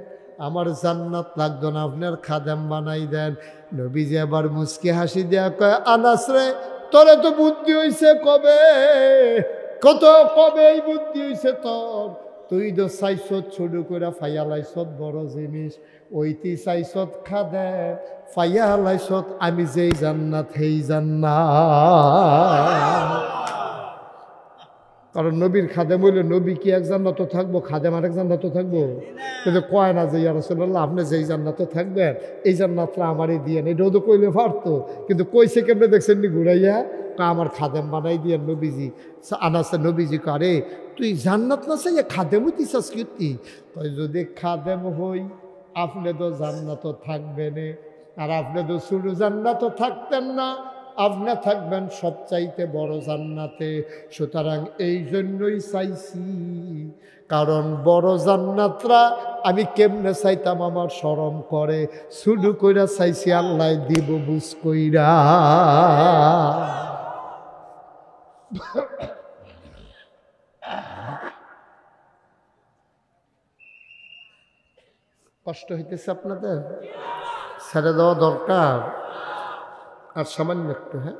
আমার জান্নাত লাগতো না, আপনার খাদেম বানাই দেন। নবীজি আবার মুচকি হাসি দেয়া কয়, আনাস রে, তোরে তো বুদ্ধি হইছে কবে, কবে এই বুদ্ধি হইছে তোর? তুই তো চাইছত শুরু করে ফাইয়া লাইছত বড় জিনিস, ওইটি চাইছত খাদে ফাইয়া লাইছত আমি যেই জান্নাত সেই জান্নাত। কারণ নবীর খাদেম হইলে নবী কি এক জান্নাত থাকবো, খাদেম আরেক জান্নাত থাকবো? কিন্তু কয় না যে ইয়া রাসূলুল্লাহ আপনি যেই জান্নাতে থাকবেন এই জান্নাতটা আমারই দিয়ে, এটাও তো কইলে পারতো, কিন্তু কইছে কেমনে দেখছেন নি ঘুরাইয়া, আমার খাদেম বানাই দিয়ে নবীজি। আনাসে নবীজি করে, তুই জান্নাত না চাইয়া খাদেম হইতিস কি? যদি খাদেম হই আপনি তো জান্নাত থাকবেন, আর আপনি তো শুরু জান্নাত থাকতেন না, আপনি থাকবেন সবচাইতে বড় জান্নাতে। সুতরাং এই জন্যই চাইছি, কারণ বড় জান্নাতরা আমি কেমনে চাইতাম আমার শরম করে, শুরু কইরা চাইছি আল্লাহ দিব বুঝ কইরা। কষ্ট হইতেছে আপনাদের? ছেড়ে দেওয়া দরকার। আর সামান্য একটু, হ্যাঁ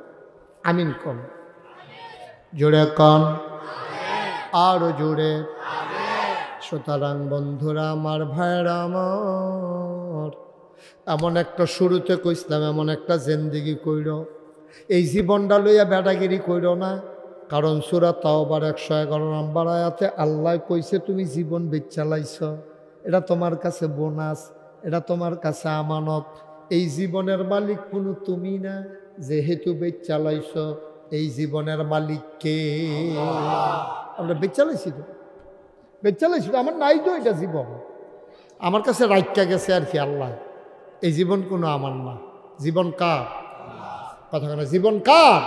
আমিন কন, জোরে কন, আরো জোরে। সুতরাং বন্ধুরা আমার, ভাইরা আমার, এমন একটা শুরুতে কইছিলাম, এমন একটা জিন্দেগি কইর, এই জীবনটা লইয়া বেড়াগিরি কইর না। কারণ সূরা তাওবার 111 নম্বর আয়াতে আল্লাহ কইছে তুমি জীবন বেচালাইছ, এটা তোমার কাছে বোনাস, এটা তোমার কাছে আমানত। এই জীবনের মালিক কোনো তুমি না, যেহেতু বেচালাইছ। এই জীবনের মালিক কে? আমরা বেচালাইছি তো, বেচালাইছি তো, আমার নাই তো এটা জীবন, আমার কাছে রাইকা গেছে আর কি আল্লাহ। এই জীবন কোনো আমার না, জীবন কার? কথা কেন, জীবন কার?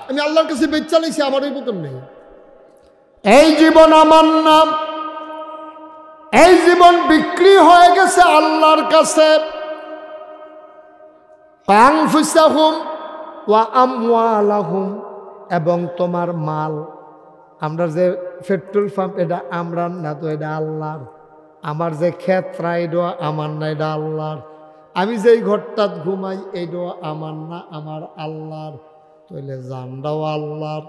আমি আল্লাহর কাছে বেচালাইছি, আমার ওই বোতল নেই। এই জীবন আমার নাম, এই জীবন বিক্রি হয়ে গেছে আল্লাহর কাছে। আনফুসাহুম ওয়া আমওয়ালাহুম, এবং তোমার মাল। আমরা যে পেট্রোল পাম্প, এটা আমরা না তো, এটা আল্লাহর। আমার যে ক্ষেত্রা, এটা আমার না, এটা আল্লাহর। আমি যেই ঘরটাত ঘুমাই, এইটাও আমার না, আমার আল্লাহর। তাইলে জানটাও আল্লাহর,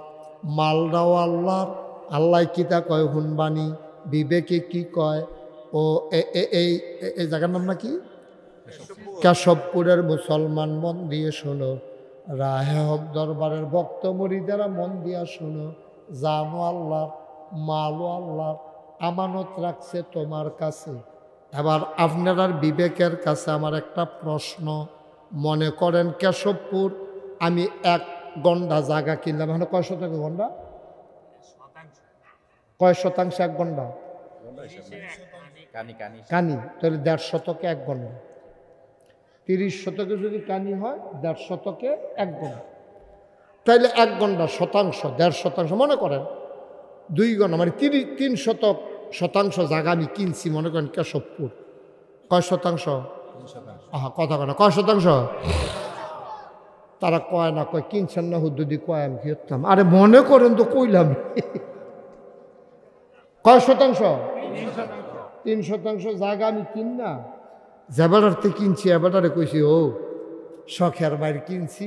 মালটাও আল্লাহর। আল্লাহ কিতা কয় হুনবানি, বিবেকে কি কয়? ও এই জায়গার নাম নাকি কেশবপুরের মুসলমান, মন দিয়ে শোনো। রাহে হক দরবারের ভক্ত মুরিদেরা মন দিয়া শোনো। জানো আল্লাহর, মালও আল্লাহর, আমানত রাখছে তোমার কাছে। এবার আপনার বিবেকের কাছে আমার একটা প্রশ্ন। মনে করেন কেশবপুর আমি 1 গন্ডা জায়গা কিনলাম, এখন কয় শতাংশ গন্ডা? কয় শতাংশ 1 গন্ডা? কানি, তাহলে 1.5 শতকে 1 গন্ডা। 30 শতকে যদি কানি হয়, 1.5 শতকে 1 গন্ডা। তাইলে 1 গন্ডা শতাংশ, 1.5 শতাংশ, মনে করেন 2 গন্ডা, মানে 3 শতাংশ জায়গা আমি কিনছি, মনে করেন কেশবপুর। কয় শতাংশ? আহা, কথা কয় না, কয় শতাংশ? তারা কয় না, কয় কিনছেন না হুদ্দুদি, কয় আমি কি করতাম? আরে মনে করেন তো কইলাম। কয় শতাংশ? 3 শতাংশ জায়গা আমি কিন না, জেবাডারতে কিনছি। এবারে কইছি, ও শখের বাড়ি কিনছি,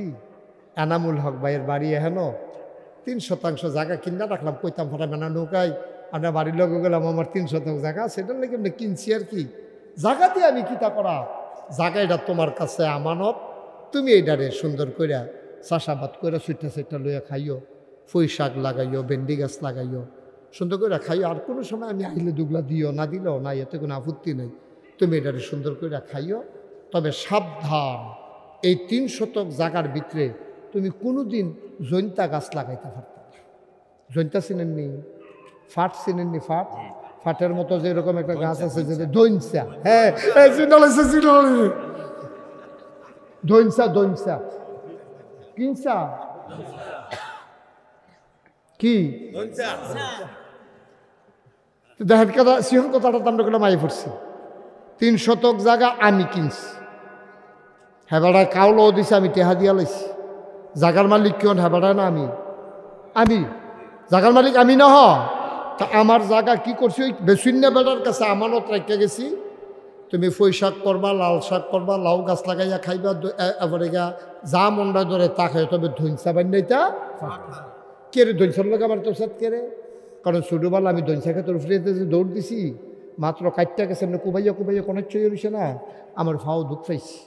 এনামুল হক ভাইয়ের বাড়ি হেন 3 শতাংশ জায়গা কিনা রাখলাম, কইতাম ফটা মেনা নৌকাই আমরা বাড়ির লোক গেলাম, আমার 3 শতাংশ জায়গা, সেটার লেগে আমরা কিনছি আর কি। জায়গা দিয়ে আমি কিতা করা? জায়গা এটা তোমার কাছে আমানত, তুমি এইটারে সুন্দর করে চাষাবাদ করে সুইটা লইয়া খাইও, পুঁই শাক লাগাইও, ভেন্ডি গাছ লাগাইও, সুন্দর করে খাইও। আর কোনো সময় আমি আইলে দুগলা দিও, না দিলেও না, এতে কোনো আপত্তি নেই। তুমি এটারে সুন্দর করে খাইও। তবে সাবধান, এই 3 শতক জায়গার ভিতরে তুমি কোনোদিন জৈন্তা গাছ লাগাইতে পারত না। জৈন্তা চিনেননি? ফাট চিনেননি? ফাটের মতো যেরকম একটা গাছ আছে, যেটা দৈনসা। হ্যাঁ, দৈনসা কিনসা। কি দেখেন কথা সিহন কথাটা তো আমরা মাই পড়ছি 3 শতক জায়গা আমি কিনছি হেবাড়ায় কাউলও দিছে আমি টেহা দিয়া লাইছি জাগার মালিক কেউ হেবাড়ায় না আমি জাগার মালিক আমি না তা আমার জায়গা কি করছি ওই বেসুন্যা বেড়ার কাছে আমানত রেখে গেছি তুমি ফই শাক করবা লাল শাক করবা লাউ গাছ লাগাইয়া খাইবা এবারে গা যা মন্ডা ধরে তা খাই তবে ধৈনসা বান্যাইতা কে রে ধৈনসার লোক আমার তোর সাথে কে রে কারণ ছোটোবেলা আমি ধৈনসা খেতে ফ্রিতে যে দৌড় দিছি মাত্র কাটটা গেছে এমনি কুবাইয়া কোনো চই রইছে না আমার ফাও দুঃখ পাইছি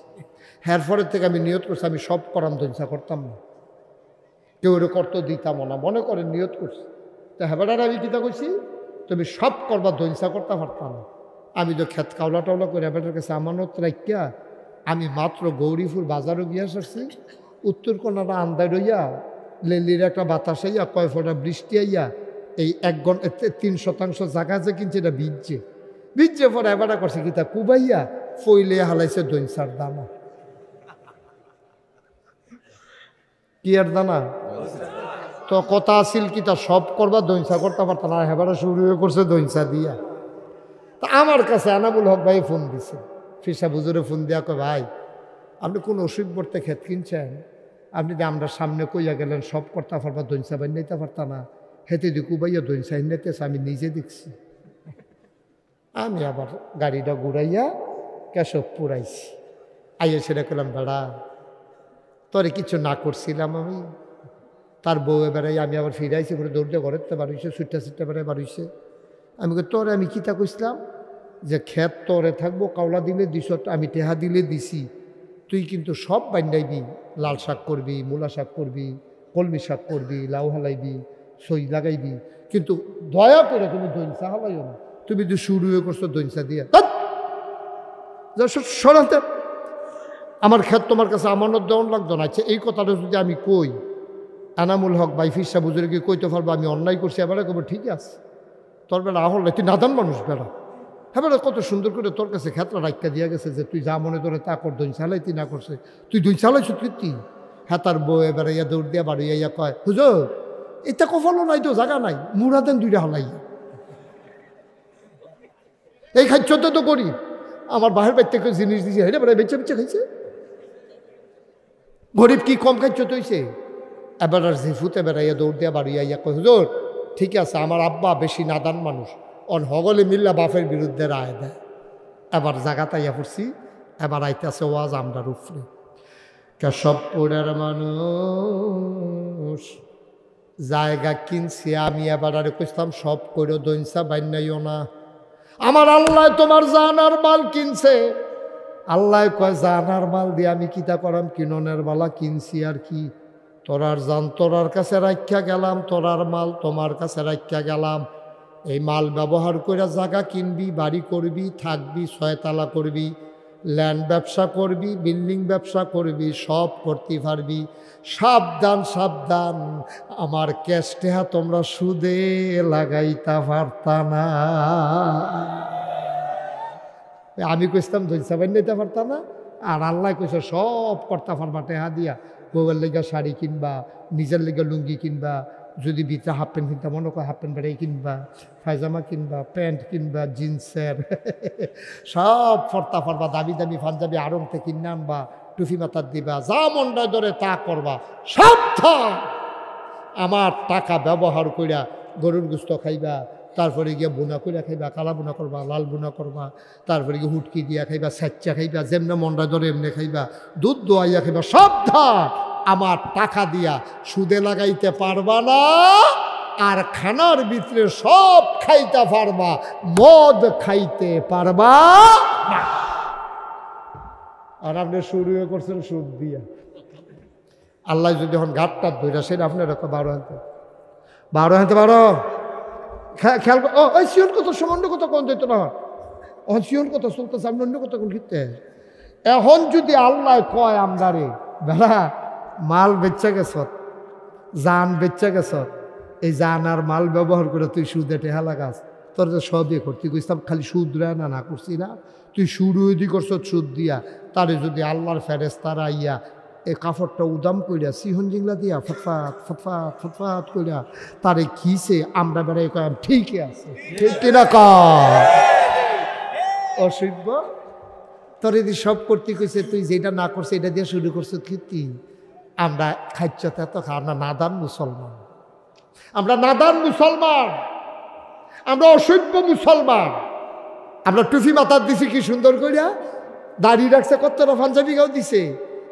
হ্যার পরের থেকে আমি নিয়ত করছি আমি সব করাম ধৈনসা করতাম না কেউ ওরে করতে দিতাম না মনে করে নিয়ত করছি তা হেবাডার আমি কিতা করছি তুমি সব করবা ধৈনসা করতে পারতাম না আমি তো খেত কাউলা টাউলা করে হেবাডার কাছে আমানত রাখিয়া আমি মাত্র গৌরীপুর বাজারও গিয়া সারছি উত্তর কোনাটা আন্দায় রইয়া লেলির একটা বাতাস আইয়া কয় ফোঁটা বৃষ্টি আইয়া এই 3 শতাংশ জায়গা যে কিনছে এটা ভিজছে পরে হেবাডা করছে কিতা কুবাইয়া ফইলে হালাইছে ধৈনসার দানা কি আর দানা তো কথা আসিল কি তা সব করবা দৈনসা করতে পারতাম না হেবারে শুরু হয়ে করছে দৈনসা দিয়া তা আমার কাছে আনাবুল হক ভাই ফোন দিছে ফিসা বুজুরে ফোন দিয়া কয় ভাই আপনি কোন অসুখ পড়তে ক্ষেত কিনছেন আপনি যে আমরা সামনে কইয়া গেলেন সব করতে পারবা দৈনসা বান্যাইতে পারতা না হেতে দি কুবাইয়া দৈনসা হিনাইতেছে আমি নিজে দেখছি আমি আবার গাড়িটা ঘুরাইয়া কেশব পুরাইছি আইয়া সেটা করলাম বেড়া তোরে কিছু না করছিলাম আমি তার বউ বেড়াই আমি আবার ফিরাইছি করে দৌড়তে ঘরেতে বাড়িছে ছুট্টা বেড়ায় বাড়িছে আমি তোরে আমি কিতা কইছিলাম যে ক্ষেত তোরে থাকবো কাউলা দিলে দিস আমি টেহা দিলে দিছি তুই কিন্তু সব বান্ধাইবি লাল শাক করবি মূলা শাক করবি কলমি শাক করবি লাউ হালাইবি সই লাগাইবি কিন্তু দয়া করে তুমি দৈনসা হালাইও না তুমি তো শুরু হয়ে করছো দৈনসা দিয়ে সরাতে আমার ক্ষেত তোমার কাছে আমানত দেওয়ান লাগতো না আচ্ছা এই কথাটা যদি আমি কই আনামুল হক ভাই ফিরসা বুঝে গিয়ে কইতে পারবো আমি অন্যায় করছি এবারে কবে ঠিক আছে তোর বেলা আহল নাই তুই নাদান মানুষ বেড়া হ্যাঁ বেড়া কত সুন্দর করে তোর কাছে ক্ষেত্র রাখা দিয়া গেছে যে তুই যা মনে ধরে তা কর দৈন চালাই তুই না করছে তুই দৈন চালাইছ তুই হ্যাঁ তার বউ এবারে ইয়া দৌড় দিয়া বাড়ি ইয়া কয় হুজুর এটা কফলও নাই তো জায়গা নাই মুড়া দেন 2টা হালাই এই খাইছতে তো করি আমার বাহের বাড়ি থেকে জিনিস দিয়েছে হেরে বেড়া বেচে খাইছে গরিব কি কম খাইছ তৈছে এবার আর জিফুতে বেড়াইয়া দৌড় দিয়া বাড়ি ইয়া কয় হুজুর ঠিক আছে আমার আব্বা বেশি নাদান মানুষ অন হগলে মিল্লা বাপের বিরুদ্ধে রায় দেয় এবার জায়গা তাইয়া পড়ছি এবার আইতেছে ওয়াজ আমরার উপরে কেশবপুরের মানুষ জায়গা কিনছি আমি এবার আরে কইতাম সব করে দৈনসা বান্যাইও না আমার আল্লাহ তোমার জানার মাল কিনছে আল্লাহ কয় জানার মাল দিয়ে আমি কিতা করাম কিননের মালা কিনছি আর কি তোরার জান তোরার কাছে রাখিয়া গেলাম তোরার মাল তোমার কাছে রাখিয়া গেলাম এই মাল ব্যবহার করে জায়গা কিনবি বাড়ি করবি থাকবি 6 তালা করবি ল্যান্ড ব্যবসা করবি বিল্ডিং ব্যবসা করবি সব করতে পারবি সাবধান সাবধান আমার ক্যাশ টেহা তোমরা সুদে লাগাইতে পারতা না আমি কইতাম দৈনসা বান্যাইতে পারতা না আর আল্লাহ কইছে সব করতে পারবা টেহা দিয়া বউয়ের লেগে শাড়ি কিনবা নিজের লেগে লুঙ্গি কিনবা যদি ভিতরে হাফ প্যান্ট কিনতা মনে করে হাফ প্যান্ট বেড়াই কিনবা পায়জামা কিনবা প্যান্ট কিনবা জিন্সের সব ফর্তা ফারবা দামি দামি পাঞ্জাবি আড়ংতে কিনে আনবা টুফি মাথার দিবা যা মনটা ধরে তা করবা সাবধান আমার টাকা ব্যবহার কইরা গরুর গোস্ত খাইবা তারপরে গিয়ে বোনা করে খাইবা কালা বোনা করবা লাল বোনা করবা তারপরে গিয়ে হুটকি দিয়া খাইবা স্যাচ্চা খাইবা যেমনে মনটা ধরে এমনি খাইবা দুধ দোয়াইয়া খাইবা সাবধান আমার টাকা দিয়া সুদে লাগাইতে পারবা না আর খানার ভিতরে সব খাইতে পারবা মদ খাইতে পারবা না আর আপনি শুরু করছেন সুদ দিয়া আল্লাহ যদি এখন ঘাটটা ধরে সেটা আপনার 12 আনতে খেয়াল ও ওই সিয়ন কত সামান্য কথা কোন যেত না এখন সিয়ন কথা চলতেছে আপনি অন্য কথা কোন ক্ষেত্রে এখন যদি আল্লাহ কয় আমদারে বেড়া মাল বেচা গেছ জান বেচা গেছ এই জান আর মাল ব্যবহার করে তুই সুদে টেহা লাগাস তোর যে সবই করতি কইতাম খালি সুদ রায় না করছি না তুই শুরু যদি করছ সুদ দিয়া তারে যদি আল্লাহর ফেরেশতারা আইয়া এই কাপড়টা উদাম কইরা সিহন জিংলা দিয়া ফটফাট ফটফাট ফটফাট কইরা তারে খিসে আমরা বেড়াই কয়াম ঠিকই আছে, ঠিক কিনা অসভ্য। তোর যদি সব করতে কইছে, তুই যেটা না করছে এটা দিয়ে শুরু করছো কীর্তি। আমরা খাইচ্ছতে তো আমরা নাদান মুসলমান, আমরা নাদান মুসলমান, আমরা অসভ্য মুসলমান। আমরা টুপি মাথার দিছি কি সুন্দর করিয়া, দাড়ি রাখছে, কতটা পাঞ্জাবিগাও দিছে।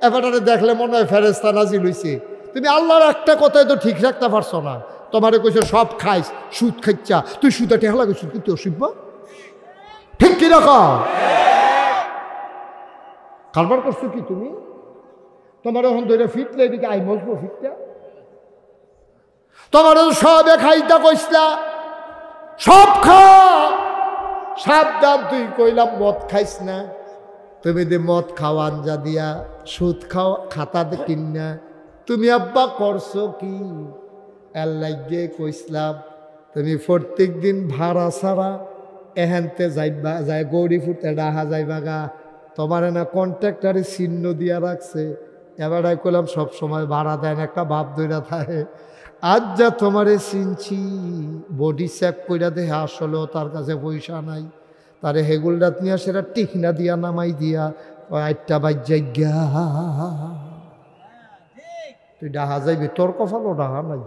এবারে দেখলে মনে হয় ফেরেস্তা নাজিল হইছে। তুমি আল্লাহর একটা কথাই তো ঠিক রাখতে পারছো না। তোমারে কইছে সব খাইস, সুদ খাইচ্ছা, তুই সুদে টেহলা গেছিস, কিন্তু অসভ্য, ঠিক কি রকম কারবার করছো কি তুমি? তোমার এখন ধরে ফিটলে এদিকে আই মজবো ফিটটা, তোমার সবে খাইতা কইসলা, সব খা, সাবধান তুই কইলাম মদ খাইস না। তুমি যে মদ খাও আঞ্জা দিয়া, সুদ খাও খাতা কিনা, তুমি আব্বা করছো কি? এল্লাইগে কইসলাম তুমি প্রত্যেক দিন ভাড়া ছাড়া এহেনতে যাইবা, যায় গৌরী ফুটে ডাহা যাইবা গা, তোমার না কন্ট্রাক্টারে চিহ্ন দিয়া রাখছে। এবারে কইলাম সব সময় ভাড়া দেন, একটা ভাব ধইরা থাকে। আজ যা তোমারে চিনছি, বডি চেক কইরা দেখে আসলেও তার কাছে পয়সা নাই, তারে হেগুলডাত নিয়ে সেটা টিকনা দিয়া নামাই দিয়া আটটা বাজ্যা, তুই ডাহা যাইবি, তোর কপালও ডাহা নাই,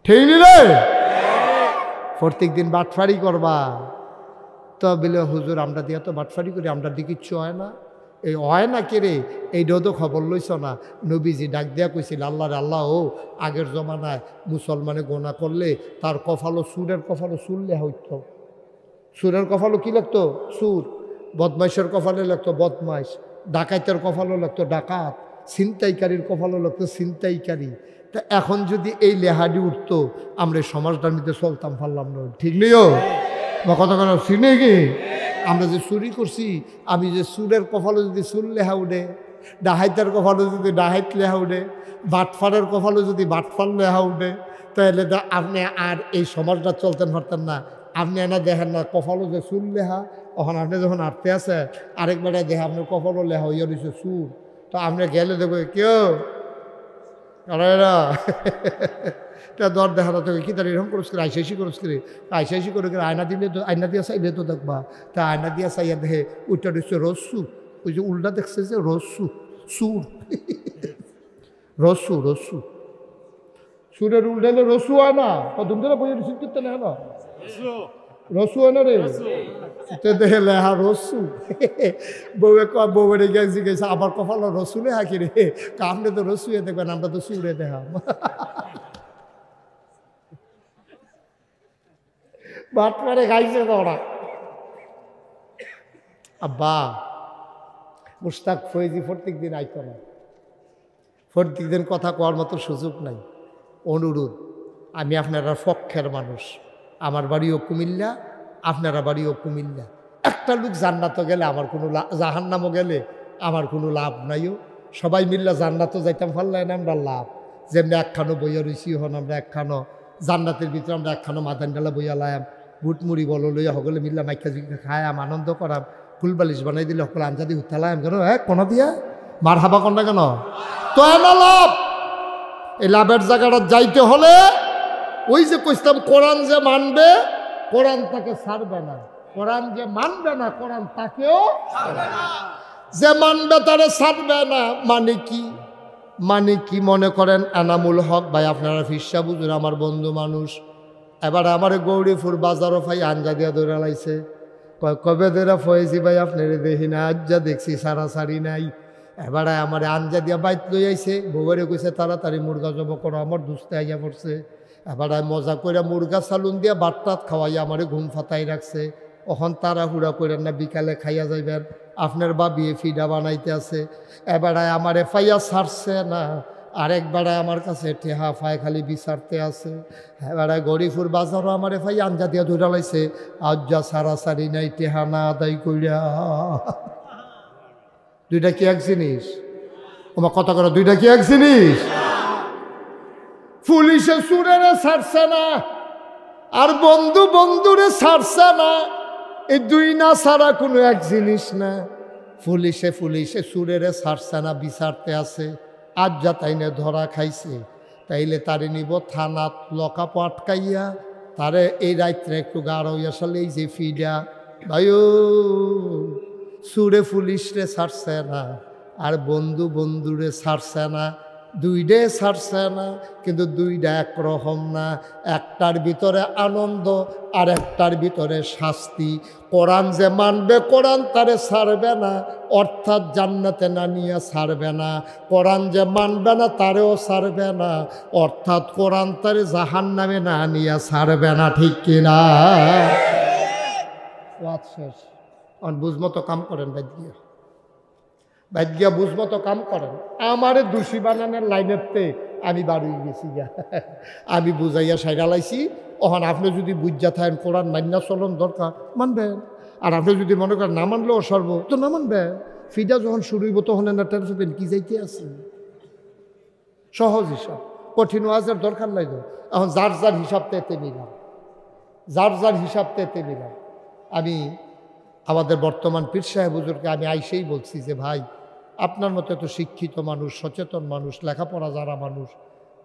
ঠিক নিলে প্রত্যেক দিন বাটফারি করবা। তো বলে হুজুর আমরা দিয়া তো বাটফারি করি, আমরা দিকে কিচ্ছু হয় না। এই হয় না কে রে, এইটাও তো খবর লইছ না। নবীজি ডাক দিয়া কইছিল, আল্লাহর আল্লাহ ও আগের জমানায় মুসলমানে গোনা করলে তার কপালও সুরের কপালও সুর লেহা হইত। সুরের কপালও কি লাগতো? সুর। বদমাইশের কপালে লাগতো বদমাইশ, ডাকাইতের কপালও লাগতো ডাকাত, ছিনতাইকারীর কপালও লাগতো ছিনতাইকারী। তা এখন যদি এই লেহাডি উঠতো, আমরা সমাজটার মধ্যে চলতাম পারলাম না, ঠিক নিও বা কথা কথা চিনে কি? আমরা যে চুরি করছি, আমি যে সুরের কপালে যদি সুর লেহা উঠে, ডাহাইতের কপালে যদি ডাহাইত লেহা উঠে, বাটফারের কপালে যদি বাটফার লেহা উঠে, তাহলে আপনি আর এই সমাজটা চলতেন পারতেন না। আপনি এনা দেখেন না কপালও যে সুর লেহা, তখন আপনি যখন আটতে আছে আরেকবার দেখে আপনার কপালও লেহা হইয়া রয়েছে সুর, তো আপনি গেলে দেখবো কেউ তা দর দেখা তো কি তার এরকম করস করে আইসাইসি করস করে আইসাইসি করে আয়না দিলে তো, আয়না দিয়া চাইলে তো দেখবা, তা আয়না দিয়া চাইয়া দেখে ওইটা দিচ্ছে রসু, ওই যে উল্টা দেখছে যে রসু, সুর, রসু রসু, সুরের উল্টাইলে রসু হয় না, কদম ধরে বইয়ের রিসিভ করতে না না রসু হয় না রে, দেখে লেহা রসু। বউয়ে বউরে গেছি গেছে আবার কপাল রসুলে হাকি রে, আপনি তো রসুয়ে দেখবেন, আমরা তো সুরে দেখাম। বাট মারে গাইছে তো ওরা। আব্বা মুশতাক ফয়েজি প্রত্যেক দিন আইতো না, প্রত্যেক দিন কথা কওয়ার মতো সুযোগ নাই। অনুরোধ, আমি আপনারা পক্ষের মানুষ, আমার বাড়িও কুমিল্লা, আপনারা বাড়িও কুমিল্লা। একটা লোক জান্নাতও গেলে আমার কোনো জাহান্নামও গেলে আমার কোনো লাভ নাইও। সবাই মিল্লা জান্নাতও যাইতাম পারলাই না আমরা লাভ। যেমনি একখানো বইয়া রইছি, হন আমরা একখানো জান্নাতের ভিতরে আমরা একখানো মাদান ডালা বইয়া লায়াম, বুটমুড়ি বলো লইয়া সকলে মিল্লা মাইকা জুইকা খায়াম, আনন্দ করাম, ফুলবালিশ বানাই দিলে সকলে আঞ্জাদি উঠালাম কেন, হ্যাঁ কোনা দিয়া মার হাবা কন্যা কেন, তো না লাভ। এই লাভের জায়গাটা যাইতে হলে ওই যে কইতাম কোরআন যে মানবে, কোরআন তাকে ছাড়বে না, কোরআন যে মানবে না, কোরআন তাকেও যে মানবে তারে ছাড়বে না। মানে কি? মানে কি মনে করেন? এনামুল হক ভাই, আপনারা ফিসা বুঝুন, আমার বন্ধু মানুষ। এবার আমার গৌরীপুর বাজারও ভাই আঞ্জা দিয়া ধরে লাইছে, কবে ধরে ফয়েছি ভাই আপনারে দেখি না, আজ যা দেখছি সারাসারি নাই। এবারে আমার আঞ্জা দিয়া বাইত লই আইছে, বউরে কইছে তাড়াতাড়ি মুরগা জব করো, আমার দুস্তে আইয়া পড়ছে। এবারে মজা করে মুরগা সালুন দিয়া বাটটাত খাওয়াইয়া আমারে ঘুম ফাতাই রাখছে। ওখান তাড়াহুড়া করেন না, বিকালে খাইয়া যাইবেন, আপনার বাবিয়ে ফিডা বানাইতে আছে। এবারে আমার এফাইয়া ছাড়ছে না, আরেকবারে আমার কাছে টেহা ফায় খালি বিচারতে আছে। এবারে গরিপুর বাজারও আমার এফাই আঞ্জা দিয়া ধরে লাইছে, আজ যা সারাসারি নাই, টেহা না আদায় কইরা। দুইটা কি এক জিনিস? তোমার কথা করো, দুইটা কি এক জিনিস? পুলিশে সুরেরে ছাড়ছে না, আর বন্ধু বন্ধুরে ছাড়ছে না। এই দুই না ছাড়া কোনো এক জিনিস না। পুলিশে সুরেরে ছাড়ছে না, বিচারতে আছে। আজ যা তাইনে ধরা খাইছে, তাইলে তারে নিব থানাত লকাপ আটকাইয়া, তারে এই রাত্রে একটু গাঢ় হইয়া সালে এই যে ফিডা ভাইও সুরে পুলিশরে ছাড়ছে না, আর বন্ধুরে ছাড়ছে না, দুইডে ছাড়ছে না, কিন্তু দুইটা একরকম না। একটার ভিতরে আনন্দ আর একটার ভিতরে শাস্তি। কোরআন যে মানবে কোরআন তারে ছাড়বে না, অর্থাৎ জান্নাতে না নিয়ে ছাড়বে না। কোরআন যে মানবে না তারেও ছাড়বে না, অর্থাৎ কোরআন তারে জাহান্নামে না নিয়ে ছাড়বে না। ঠিক কিনা? শেষ। বুঝমতো কাম করেন ভাগ্যা বুঝমতো কাম করেন। আমারে দোষী বানানোর লাইনেরতে আমি বাড়ি গেছি গা, আমি বুঝাইয়া সাইডা লাইছি। ওখান আপনি যদি বুঝা থাকেন কোরআন মান্না চলন দরকার, মানবেন। আর আপনি যদি মনে করেন না মানলেও সর্ব তো না মানবেন। ফিডা যখন শুরু হইব তখন না টের পাবেন কি যাইতে আছে। সহজ হিসাব, কঠিন ওয়াজের দরকার নাই তো। এখন যার যার হিসাব তেতে নিলাম, যার হিসাব তেতে নিলাম। আমি আমাদের বর্তমান পীর সাহেব হুজুরকে আমি আইসেই বলছি যে ভাই, আপনার মতো এত শিক্ষিত মানুষ, সচেতন মানুষ, লেখাপড়া যারা মানুষ,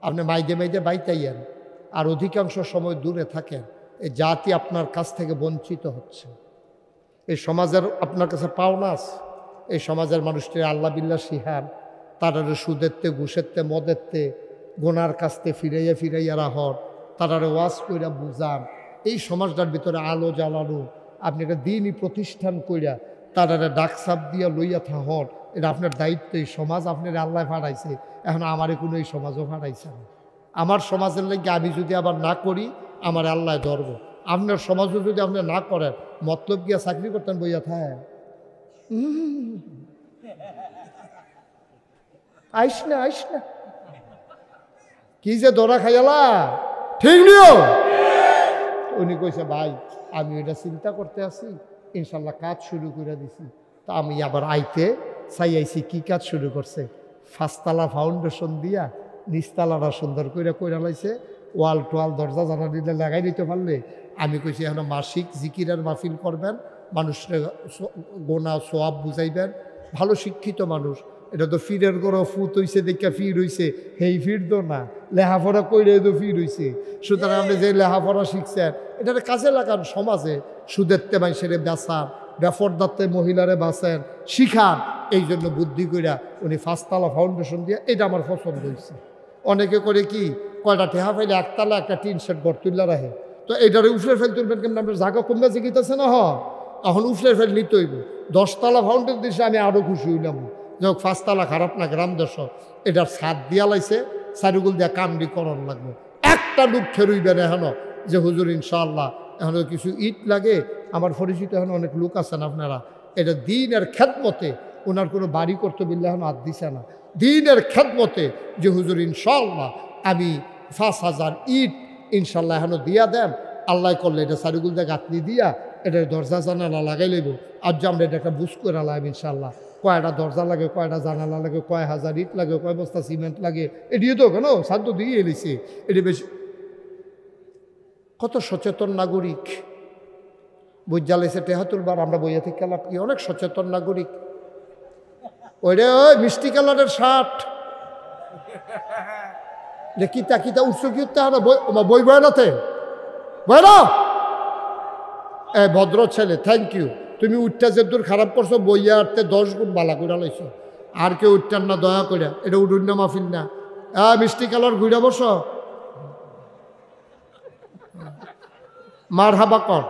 আপনি মাইদে বাইতাইয়েন, আর অধিকাংশ সময় দূরে থাকেন। এই জাতি আপনার কাছ থেকে বঞ্চিত হচ্ছে। এই সমাজের আপনার কাছে পাওনা আছে। এই সমাজের মানুষটি আল্লাহ বিল্লাহ শিহান, তারারে সুদেরতে, ঘুষেরতে, মদেরতে, গোনার কাছতে ফিরাইয়া রাহর, তারারে ওয়াজ কইরা বুঝান। এই সমাজটার ভিতরে আলো জ্বালানো, আপনি একটা দিনই প্রতিষ্ঠান কইরা তারারে ডাকসাপ দিয়া লইয়া থাহর, এটা আপনার দায়িত্ব। এই সমাজ আপনার আল্লাহ ফাড়াইছে, এখন আমারে কোনো এই সমাজও ফাড়াইছে না। আমার সমাজের লাগে আমি যদি আবার না করি, আমার আল্লাহ ধরবো। আপনার সমাজও যদি আপনি না করেন, মতলব গিয়া চাকরি করতেন বইয়া থাকে। আইস না কি যে দরা খাইয়ালা, ঠিক নিও। উনি কইছে ভাই আমি এটা চিন্তা করতে আছি, ইনশাল্লাহ কাজ শুরু করে দিছি। তা আমি আবার আইতে চাইছি। কি কাজ শুরু করছে? 5 তলা ফাউন্ডেশন দিয়া নিচতলাটা সুন্দর করে কইরা লাইছে। ওয়াল টোয়াল দরজা জানা দিলে লাগাই দিতে পারলে, আমি কইছি এখন মাসিক জিকিরের মাহফিল করবেন, মানুষের গোনা সোয়াব বুঝাইবেন। ভালো শিক্ষিত মানুষ, এটা তো ফিরের গড় ফুত হইছে দেখা ফির হইছে, হেই ফির তো না, লেহাপড়া কইরে তো ফির হইছে। সুতরাং আপনি যে লেহাপড়া শিখছেন এটার কাজে লাগান। সমাজে সুদেরতে মানুষের বেচান, বেফরদাতে মহিলারে বাঁচেন, শিখান। এই জন্য বুদ্ধি কইরা উনি 5 তলা ফাউন্ডেশন দিয়ে, এটা আমার পছন্দ হয়েছে। অনেকে করে কি, কয়টা ঠেহা ফাইলে একতলা একটা টিন শেড ঘর তুললা রাখে, তো এইটারে উফলে ফেল তুলবেন কেমন? আপনার জায়গা কমবে জিগিতেছে না, এখন উফলে ফেল নিতে হইব। 10 তলা ফাউন্ডেশন দিয়েছে, আমি আরও খুশি হইলাম। যাই হোক, 5 তলা খারাপ না, গ্রাম দেশ। এটার ছাদ দিয়া লাইছে, চারিগুল দিয়া কামড়ি করণ লাগবে। একটা লোক খেরুইবেন এখন যে হুজুর ইনশাআল্লাহ এখন কিছু ইট লাগে। আমার পরিচিত এখন অনেক লোক আছেন আপনারা, এটা দিনের খেদমতে, ওনার কোনো বাড়ি করতে বললে এখন হাত দিছে না। দিনের খেদমতে যে হুজুর ইনশাআল্লাহ আমি 5,000 ইট ইনশাল্লাহ এখনো দিয়া দেন, আল্লাহ করলে এটা চারিগুল দিয়ে গাঁথনি দিয়া এটা দরজা জানালা লাগাই লইব। আর যে আমরা এটা একটা বুঝ করে লাগাইব ইনশাল্লাহ। কয়টা দরজা লাগে, কয়টা জানালা লাগে, কয় হাজার ইট লাগে, কয় বস্তা সিমেন্ট লাগে, এটিও তো কেন সাধ্য দিয়ে এলিছে। এটি বেশি কত সচেতন নাগরিক বুঝালেছে টেহাতুলবার। আমরা বইয়া থেকে লাভ কি, অনেক সচেতন নাগরিক। ওইরে ওই মিষ্টি কালারের শার্ট কিতা কিতা উৎস কি বই বয়নাতে বয়না। এ ভদ্র ছেলে, থ্যাংক ইউ। তুমি উঠটা যে দূর খারাপ করছো, বইয়া আটতে 10 গুণ বালা করে লাইছো। আর কেউ উঠটার না, দয়া করে। এটা উঠুন না মাহফিল না। মিষ্টি কালার ঘুরে বস, মার হাবা কর।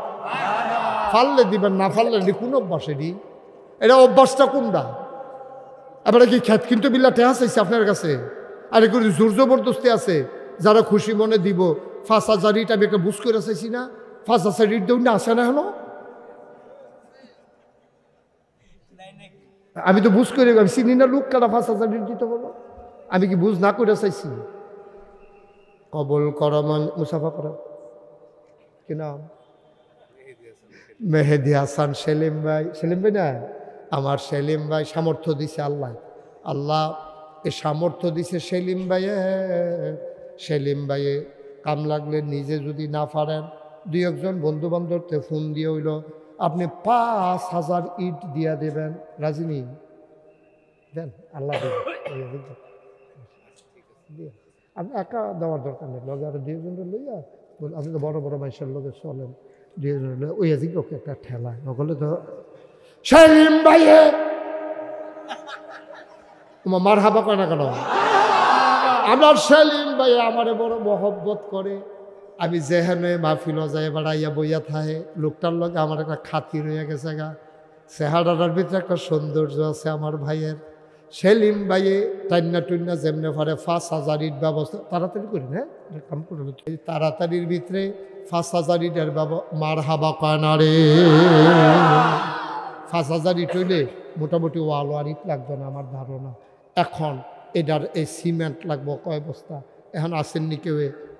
ফাললে দিবেন, না ফাললে কোন অভ্যাস? এটা অভ্যাসটা কোনটা? এবারে কি খেত কিন্তু বিল্লা টেহা চাইছে আপনার কাছে? আর এগুলো জোর জবরদস্তি আছে। যারা খুশি মনে দিব 5,000 ইট আমি একটা বুঝ করে চাইছি না, 5,000 ইট দেউন না, আসে না হলো। আমি তো বুঝ করে, আমি চিনি না লোক কারা 5,000 ইট দিতে বলো। আমি কি বুঝ না করে চাইছি? কবল করা মুসাফা করা কি নাম? মেহেদি হাসান সেলিম ভাই। সেলিম ভাই না, আমার সেলিম ভাই সামর্থ্য দিছে আল্লাহ। আল্লাহ এ সামর্থ্য দিছে সেলিম ভাইয়ে। সেলিম ভাইয়ে কাম লাগলে নিজে যদি না পারেন, 2-1 জন বন্ধু বান্ধবকে ফোন দিয়ে হইল, আপনি 5,000 ইট দিয়া দেবেন, রাজিনী দেন, আল্লাহ দেবেন। আপনি একা দেওয়ার দরকার নেই, লগে আরো 2 জন লইয়া, আপনি তো বড় বড় মানুষের লগে চলেন, 2 জন লইয়া ওই আজকে ওকে একটা ঠেলা ওগুলো তো সেলিম ভাইয়ে তোমার মার হাবা কয় না কেন? আমার সেলিম ভাই আমারে বড় মহব্বত করে, আমি যেখানে মাহফিল যায় বেড়াইয়া বইয়া থাকে, লোকটার লগে আমার একটা খাতির হয়ে গেছে গা, চেহারাটার ভিতরে একটা সৌন্দর্য আছে আমার ভাইয়ের। সেলিম ভাইয়ে টান্না টুন্না যেমনে পারে 5,000 ইট ব্যবস্থা তাড়াতাড়ি করি না, কাম করে তাড়াতাড়ির ভিতরে 5,000 ইটের মার হাবা কয় না রে। 5,000 ইট হইলে মোটামুটি ওয়াল আর ইট লাগবে না আমার ধারণা। এখন এটার এই সিমেন্ট লাগবো কয় বস্তা? এখন আসেননি কেউ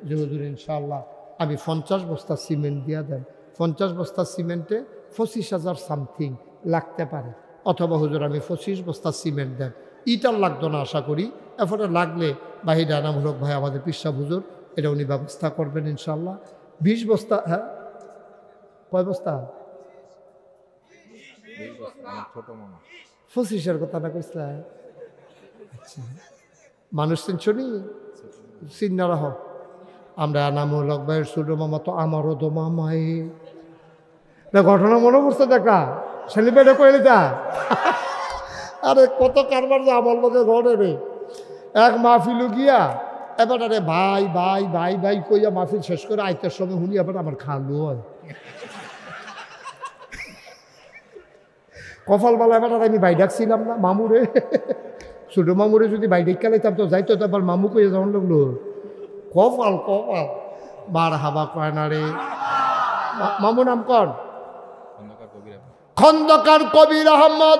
যে হুজুর ইনশাআল্লাহ আমি 50 বস্তা সিমেন্ট দিয়া দেন। 50 বস্তা সিমেন্টে 25,000 সামথিং লাগতে পারে, অথবা হুজুর আমি 25 বস্তা সিমেন্ট দেন। ইটার লাগতো না আশা করি, এরপরে লাগলে বাহিরে আনামূলক ভাই আমাদের পিসা হুজুর এটা উনি ব্যবস্থা করবেন ইনশাআল্লাহ। 20 বস্তা, হ্যাঁ কয় বস্তা? 25-এর কথা না কইসলা? আচ্ছা মানুষ চিনছনি, চিন্না রাহ। আমরা আনামূলক ভাইয়ের ছোট মামা তো আমারও তো মামাই না, ঘটনা মনে পড়ছে দেখা সেলিম ভাইটা কইলে তা আরে কত কারবার যে আমার লোকে ঘরে রে। এক মাহফিলু গিয়া এবার আরে ভাই ভাই ভাই ভাই কইয়া মাহফিল শেষ করে আইতের সময় শুনি এবার আমার খালু হয় কপাল বালা। এবার আর আমি ভাই ডাকছিলাম না মামুরে, ছোট মামুরে যদি ভাই ডাক লাইতাম তো যাইতো, তো আবার মামু কইয়া যেমন লাগলো কপাল কপাল। বার হাবা কয় না রে। মামু নাম কন? খন্দকার কবির আহমদ।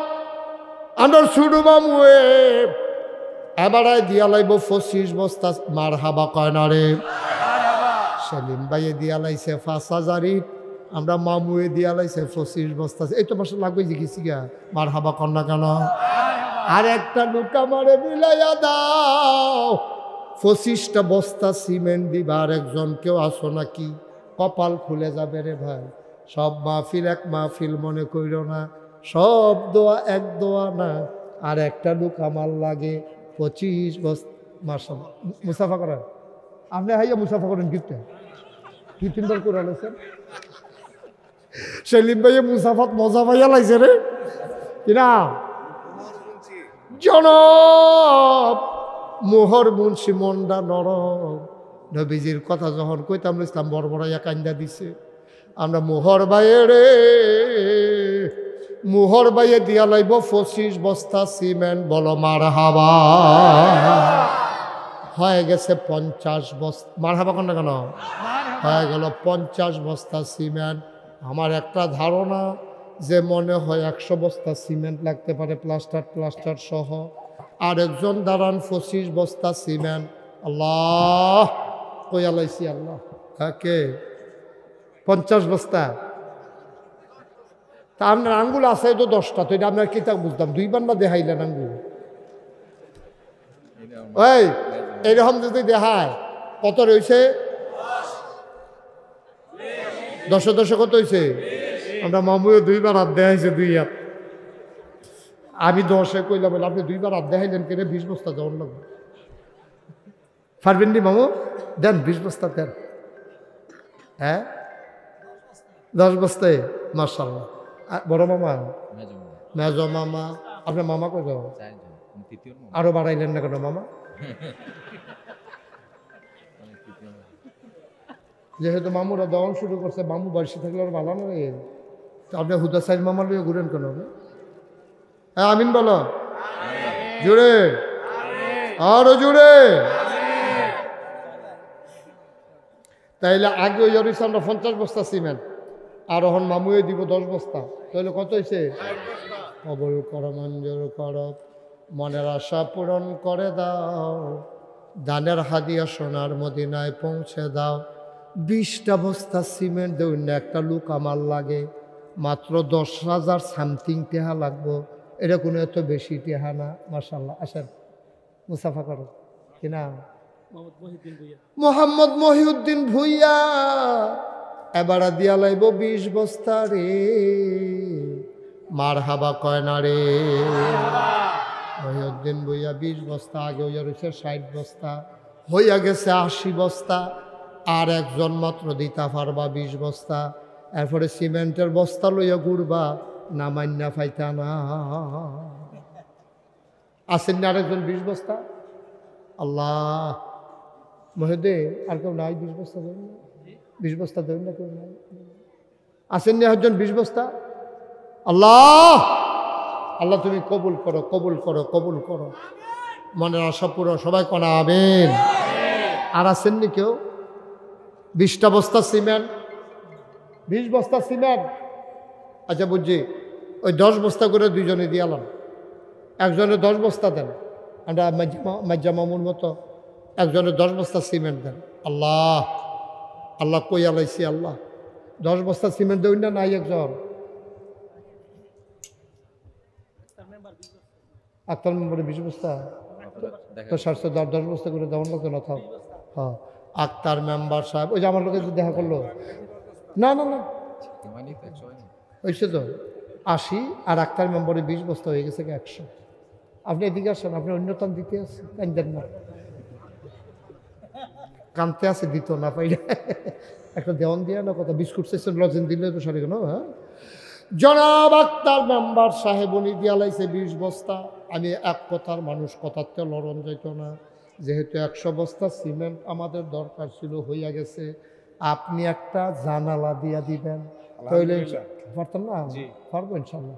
আমার ছোট মামু এবারে দিয়া লাইব 25 বস্তা, মার হাবা কয় না রে। সেলিম ভাইয়ে দিয়া লাইছে 5,000 ইট, আমরা মামুয়ে দিয়া লাইছে 25 বস্তা। এই তো মাসে লাগবে যে গেছি গা, মার হাবা কর না কেন? আর একটা নৌকা মারে মিলাইয়া দাও, 25টা বস্তা সিমেন্ট দিবা। আর একজন কেউ আসো নাকি? কপাল খুলে যাবে রে ভাই। সব মাহফিল এক মাহফিল মনে কইর না, সব দোয়া এক দোয়া না। আর একটা লোক আমার লাগে 25 বস্তা। মাশাআল্লাহ মুসাফা করেন আপনি, হাইয়া মুসাফা করেন কিনতে 2-3 বার করে আলেছেন। সেলিম ভাইয়ে মুসাফাত মজা পাইয়া লাইছে রে কিনা। জনব মোহর মুন্সি মন্ডা নরম, নবীজির কথা যখন কইতাম ইসলাম বড়বড়াইয়া কান্দা দিছে। আমরা মোহর বাইয়ে রে, মোহর বাইয়ে দিয়া লাইব 25 বস্তা সিমেন্ট, বলো মার হাবা। হয়ে গেছে 50 বস্তা, মার হাবা কোন না কেন? হয়ে গেল 50 বস্তা সিমেন্ট। আমার একটা ধারণা যে মনে হয় 100 বস্তা সিমেন্ট লাগতে পারে, প্লাস্টার সহ। আর একজন দাঁড়ান 25 বস্তা সিমেন্ট। আল্লাহ কইয়া লাইছি আল্লাহ। হ্যাঁ কে? 50 বস্তা। তা আপনার আঙ্গুল আছে তো 10টা, তো এটা আপনার কিতাব বুঝতাম 2বার না দেখাইলেন আঙ্গুল? ওই এইরকম যদি দেখায় কত রয়েছে? 10 কত হয়েছে? আমরা মামুও 2বার হাত দেখাইছে, 2 হাত। আমি 10-এ কইলাম, আপনি 2বার হাত দেখাইলেন কেন? 20 বস্তা যাওয়ার লাগবে। পারবেন নি মামু? দেন 20 বস্তা দেন। হ্যাঁ 10 বস্তায় মাশাআল্লাহ। বড় মামা, মেজ মামা, আপনার মামা কত? আরো বাড়াইলেন না কেন মামা? যেহেতু মামুরা দেওয়ান শুরু করছে, মামু বয়সে থাকলে আর ভালো নয়। আপনি হুদা সাইড মামা লিয়ে ঘুরেন কেন? হ্যাঁ আমিন বলো জুড়ে, আরো জুড়ে। তাইলে আগে ওই অরিস আমরা 50 বস্তা সিমেন্ট, আর এখন মামুয়ে দিব 10 বস্তা। তাহলে কত হয়েছে? কবুল করো, মঞ্জুর করো, মনের আশা পূরণ করে দাও, দানের হাদিয়া সোনার মদিনায় পৌঁছে দাও। 20টা বস্তা সিমেন্ট দেউন না, একটা লোক আমার লাগে মাত্র 10,000 সামথিং টেহা লাগবো। এটা কোনো এত বেশি টেহা না। মাশাআল্লাহ আসেন মুসাফা করো কিনা। মোহাম্মদ মহিউদ্দিন ভুইয়া এবার দিয়া লাইব 20 বস্তা রে, মার হাবা কয় না রে। মহিউদ্দিন বইয়া 20 বস্তা, আগে হইয়া রয়েছে 60 বস্তা, হইয়া গেছে 80 বস্তা। আর একজন মাত্র দিতা পারবা 20 বস্তা। এরপরে সিমেন্টের বস্তা লইয়া ঘুরবা, না মান্না ফাইতা না। আসেন না আরেকজন 20 বস্তা? আল্লাহ মহিউদ্দিন, আর কেউ নাই 20 বস্তা দেবেন না? 20 বস্তা দেবেন না কেউ নাই? আসেন না একজন 20 বস্তা? আল্লাহ আল্লাহ তুমি কবুল করো, কবুল করো, কবুল করো। মনের আশা পুরো, সবাই কোনা আমিন। আর আসেননি কেউ? 20টা বস্তা সিমেন্ট, 20 বস্তা সিমেন্ট। আচ্ছা বুঝছি, ওই 10 বস্তা করে দুইজনে দিয়ালাম, একজনে 10 বস্তা দেন। আমরা মাজ্জা মামুর মতো একজনে 10 বস্তা সিমেন্ট দেন। আল্লাহ আল্লাহ কই আলাইছি, আল্লাহ 10 বস্তা সিমেন্ট দেবেন না? নাই একজন? আক্তার মেম্বারে 20 বস্তা, তো 10 বস্তা করে দেওয়ার লোক না থাক। হ্যাঁ আক্তার মেম্বার সাহেব, ওই যে আমার লোকের দেখা করলো, না না না হয়েছে তো 80, আর আক্তার মেম্বারে 20 বস্তা হয়ে গেছে 100। আপনি এদিকে আসেন, আপনি অন্যতম দিতে আসেন, দেন না, কানতে আছে দিত না পাইলে একটা দেওয়ান দিয়ে না, কথা বিস্কুট সেশন লজেন দিলে তো সরে গেল। হ্যাঁ জনাব আক্তার মেম্বার সাহেব উনি দিয়া লাইছে 20 বস্তা। আমি এক কথার মানুষ, কথাতে লড়ন যাইত না। যেহেতু 100 বস্তা সিমেন্ট আমাদের দরকার ছিল, হইয়া গেছে। আপনি একটা জানালা দিয়া দিবেন, তাইলে পারতাম না? পারবো ইনশাল্লাহ।